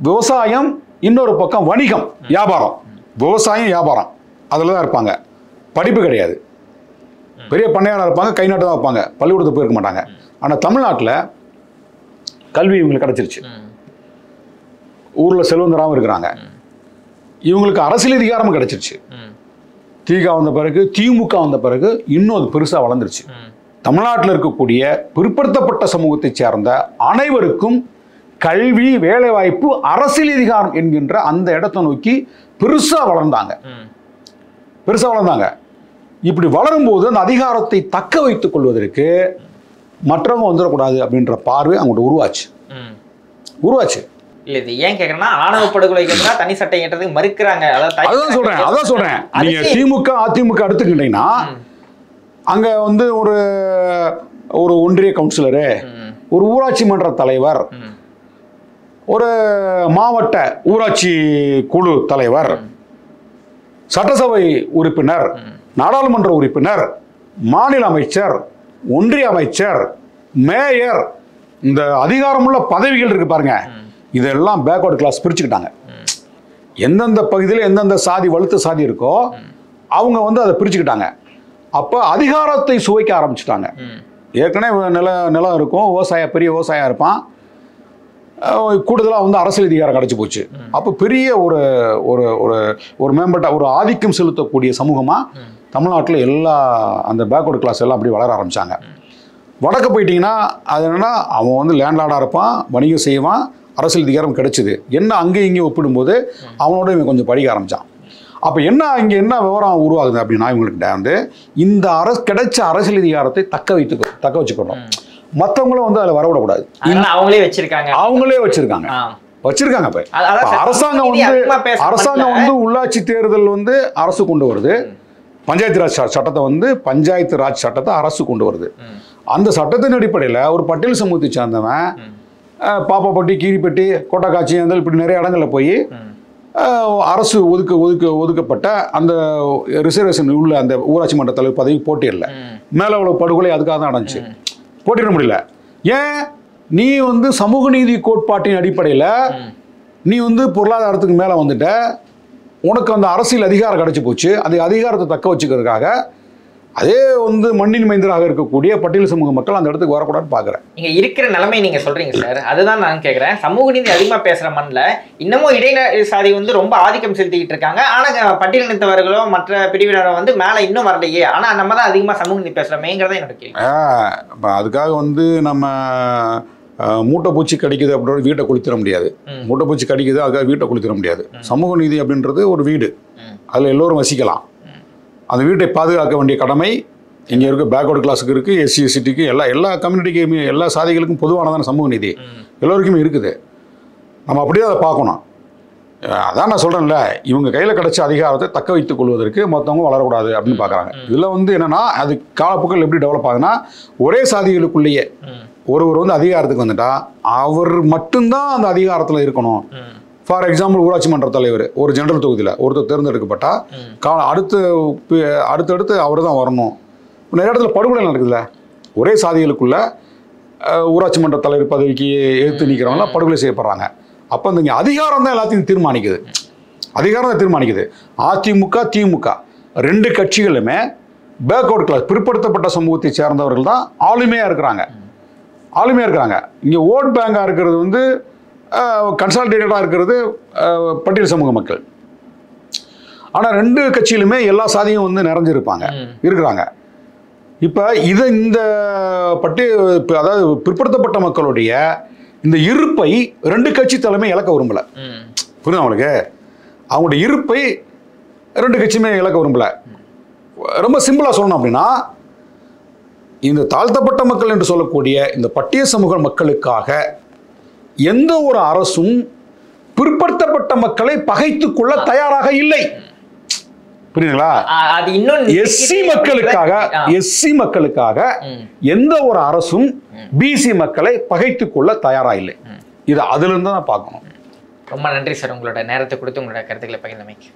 விவசாயம் இன்னொரு பக்கம் வணிகம், வியாபாரம், வியாபாரம் அதில் தான் இருப்பாங்க. படிப்பு கிடையாது, பெரிய பண்ணையாராக இருப்பாங்க, கை நாட்டு தான் வைப்பாங்க, பள்ளிக்கூடத்துக்கு போயிருக்க மாட்டாங்க. ஆனால் தமிழ்நாட்டில் கல்வி இவங்களுக்கு கிடச்சிருச்சு, ஊரில் செல்வந்தராகவும் இருக்கிறாங்க, இவங்களுக்கு அரசியல் அதிகாரமும் கிடச்சிருச்சு. திமுக வந்த பிறகு இன்னும் அது பெருசாக வளர்ந்துருச்சு. தமிழ்நாட்டில் இருக்கக்கூடிய பிற்படுத்தப்பட்ட சமூகத்தை சேர்ந்த அனைவருக்கும் கல்வி, வேலைவாய்ப்பு, அரசியல் அதிகாரம் என்கின்ற அந்த இடத்தை நோக்கி பெருசாக வளர்ந்தாங்க. இப்படி வளரும்போது அந்த அதிகாரத்தை தக்க வைத்துக் கொள்வதற்கு மற்றவங்க வந்துடக்கூடாது அப்படின்ற பார்வை அவங்கள்ட்ட உருவாச்சு. இல்ல இது ஏன் கேக்குறேன்னா, ஆணவ படுகொலைக்கு தனி சட்டம் ஏற்றதுக்கு மறுக்கிறாங்க. அதான் சொல்றேன். நீங்க திமுக அதிமுக எடுத்துக்கிட்டீங்கன்னா அங்க வந்து ஒரு ஒன்றிய கவுன்சிலரு, ஒரு ஊராட்சி மன்ற தலைவர், ஒரு மாவட்ட ஊராட்சி குழு தலைவர், சட்டசபை உறுப்பினர், நாடாளுமன்ற உறுப்பினர், மாநில அமைச்சர், ஒன்றிய அமைச்சர், மேயர், இந்த அதிகாரமுள்ள பதவிகள் இருக்கு பாருங்க, இதெல்லாம் பேக்வர்டு கிளாஸ் பிரிச்சுக்கிட்டாங்க. எந்தெந்த பகுதியில் எந்தெந்த சாதி வலுத்த சாதி இருக்கோ அவங்க வந்து அதை பிரிச்சுக்கிட்டாங்க. அப்போ அதிகாரத்தை சுவைக்க ஆரம்பிச்சுட்டாங்க. ஏற்கனவே நிலம் இருக்கும், பெரிய விவசாயம் இருப்பான், கூடுதலாக வந்து அரசியல் அதிகாரம் கிடச்சி போச்சு. அப்போ பெரிய ஒரு ஒரு ஒரு ஒரு மேம்பட்ட ஒரு ஆதிக்கம் செலுத்தக்கூடிய சமூகமாக தமிழ்நாட்டில் எல்லா அந்த பேக்வர்டு கிளாஸ் எல்லாம் அப்படி வளர ஆரம்பித்தாங்க. வடக்கு போயிட்டீங்கன்னா அது என்னென்னா அவன் வந்து லேண்ட்லார்டாக இருப்பான், வணிகம் செய்வான், அரசியல் அதிகாரம் கிடைச்சிது. என்ன அங்கேயும் இங்கேயும் ஒப்பிடும்போது அவனோட இவன் கொஞ்சம் படிக்க ஆரம்பித்தான். அப்போ இங்கே என்ன விவரம் உருவாகுது அப்படின்னா இவங்கள்கிட்ட வந்து இந்த கிடைச்ச அரசியல் அதிகாரத்தை தக்க வச்சுக்கணும். மற்றவங்களும் வந்து அதில் வரவிடக்கூடாது. அவங்களே வச்சிருக்காங்க. இப்போ அரசாங்கம் வந்து உள்ளாட்சி தேர்தல் வந்து அரசு கொண்டு வருது, பஞ்சாயத்து ராஜ் சட்டத்தை அரசு கொண்டு வருது. அந்த சட்டத்தின் அடிப்படையில் ஒரு பட்டியல் சமூகத்தை சேர்ந்தவன் பாப்பாப்பட்டி, கீரிப்பட்டி, கோட்டக்காட்சி இப்படி நிறைய இடங்களில் போய் அரசு ஒதுக்கப்பட்ட அந்த ரிசர்வேஷன் உள்ள அந்த ஊராட்சி மன்ற தலைவர் பதவி போட்டியிடல. மேலே உள்ள படுகொலை அதுக்காக தான் நடந்துச்சு, போட்டியிட முடியல. ஏன்? நீ வந்து சமூக நீதி கோட்பாட்டின் அடிப்படையில் நீ வந்து பொருளாதாரத்துக்கு மேலே வந்துட்ட, உனக்கு அந்த அரசியல் அதிகாரம் கிடைச்சி போச்சு. அந்த அதிகாரத்தை தக்க வச்சுக்கிறதுக்காக அதே வந்து மண்ணின் மைந்தராக இருக்கக்கூடிய பட்டியல் சமூக மக்கள் அந்த இடத்துக்கு வரக்கூடாதுன்னு பார்க்குறேன். இங்கே இருக்கிற நிலைமை நீங்கள் சொல்கிறீங்க சார், அதுதான் நான் கேட்குறேன். சமூக நீதி அதிகமாக பேசுகிற மண்ணில் இன்னமும் இடைநிலை சாதி வந்து ரொம்ப ஆதிக்கம் செலுத்திக்கிட்டு இருக்காங்க. ஆனால் பட்டியல் இனத்தவர்களோ மற்ற பிரிவினரோ வந்து மேலே இன்னும் வரலையே, ஆனால் நம்ம தான் அதிகமாக சமூக நீதி பேசுகிறோமேங்கிறத என்னோட கேள்வி. அதுக்காக வந்து நம்ம மூட்டை பூச்சி கடிக்குது அப்படின்ற வீட்டை கொளுத்திட முடியாது. மூட்டை பூச்சி கடிக்குது அதுக்காக வீட்டை கொளுத்திட முடியாது. சமூக நீதி அப்படின்றது ஒரு வீடு, அதில் எல்லோரும் வசிக்கலாம். அந்த வீட்டை பாதுகாக்க வேண்டிய கடமை இங்கே இருக்க பேக்வர்டு கிளாஸுக்கு இருக்குது, எஸ்சி எஸ்சிக்கு எல்லா கம்யூனிட்டிக்குமே எல்லா சாதிகளுக்கும் பொதுவானதான சமூக நீதி எல்லோருக்குமே இருக்குது. நம்ம அப்படியே அதை பார்க்கணும். அதான் நான் சொல்கிறேன்ல, இவங்க கையில் கிடைச்ச அதிகாரத்தை தக்க வைத்துக் கொள்வதற்கு மற்றவங்க வளரக்கூடாது அப்படின்னு பார்க்குறாங்க. இதில் வந்து என்னென்னா அது காலப்போக்கில் எப்படி டெவலப் ஆகுதுன்னா ஒரே சாதிகளுக்குள்ளேயே ஒருவர் வந்து அதிகாரத்துக்கு வந்துட்டா அவர் மட்டும்தான் அந்த அதிகாரத்தில் இருக்கணும். ஃபார் எக்ஸாம்பிள் ஊராட்சி மன்ற தலைவர் ஒரு ஜெனரல் தொகுதியில் ஒருத்தர் தேர்ந்தெடுக்கப்பட்டால் அடுத்தடுத்து அவர் தான் வரணும். நிறைய இடத்துல படுகொலை நடக்குதுல்ல, ஒரே சாதிகளுக்குள்ள ஊராட்சி மன்ற தலைவர் பதவிக்கு எதிர்த்து நிற்கிறவங்களாம் படுகொலை செய்யப்படுறாங்க. அப்போ இந்த அதிகாரம் தான் எல்லாத்தையும் தீர்மானிக்குது. அதிமுக திமுக ரெண்டு கட்சிகளுமே பேக்வர்டு கிளாஸ் பிற்படுத்தப்பட்ட சமூகத்தை சேர்ந்தவர்கள் தான் ஆளுமையாக இருக்கிறாங்க. இங்கே ஓட் பேங்காக இருக்கிறது வந்து கன்சாலிடேட்டடாக இருக்கிறது பட்டியல் சமூக மக்கள். ஆனால் ரெண்டு கட்சியிலுமே எல்லா சாதியும் வந்து இருக்கிறாங்க. இப்போ இந்த அதாவது பிற்படுத்தப்பட்ட மக்களுடைய இந்த இருப்பை ரெண்டு கட்சி தலைமை இழக்க விரும்பலை. புரியுது அவங்களுக்கு? அவங்களுடைய இருப்பை ரெண்டு கட்சியுமே இழக்க விரும்பலை. ரொம்ப சிம்பிளாக சொல்லணும் அப்படின்னா இந்த தாழ்த்தப்பட்ட மக்கள் என்று சொல்லக்கூடிய இந்த பட்டியல் சமூக மக்களுக்காக எந்த ஒரு அரசும் பிற்படுத்தப்பட்ட மக்களை பகைத்துக் கொள்ள தயாராக இல்லை. புரியுதுங்களா? எஸ்சி மக்களுக்காக எந்த ஒரு அரசும் பிசி மக்களை பகைத்துக் கொள்ள தயாரா இல்லை. இது அதுல இருந்து தான் பார்க்கணும். ரொம்ப நன்றி சார், உங்களோட நேரத்தை கொடுத்து உங்களோட கருத்துக்களை பகிர்ந்தமைக்கு.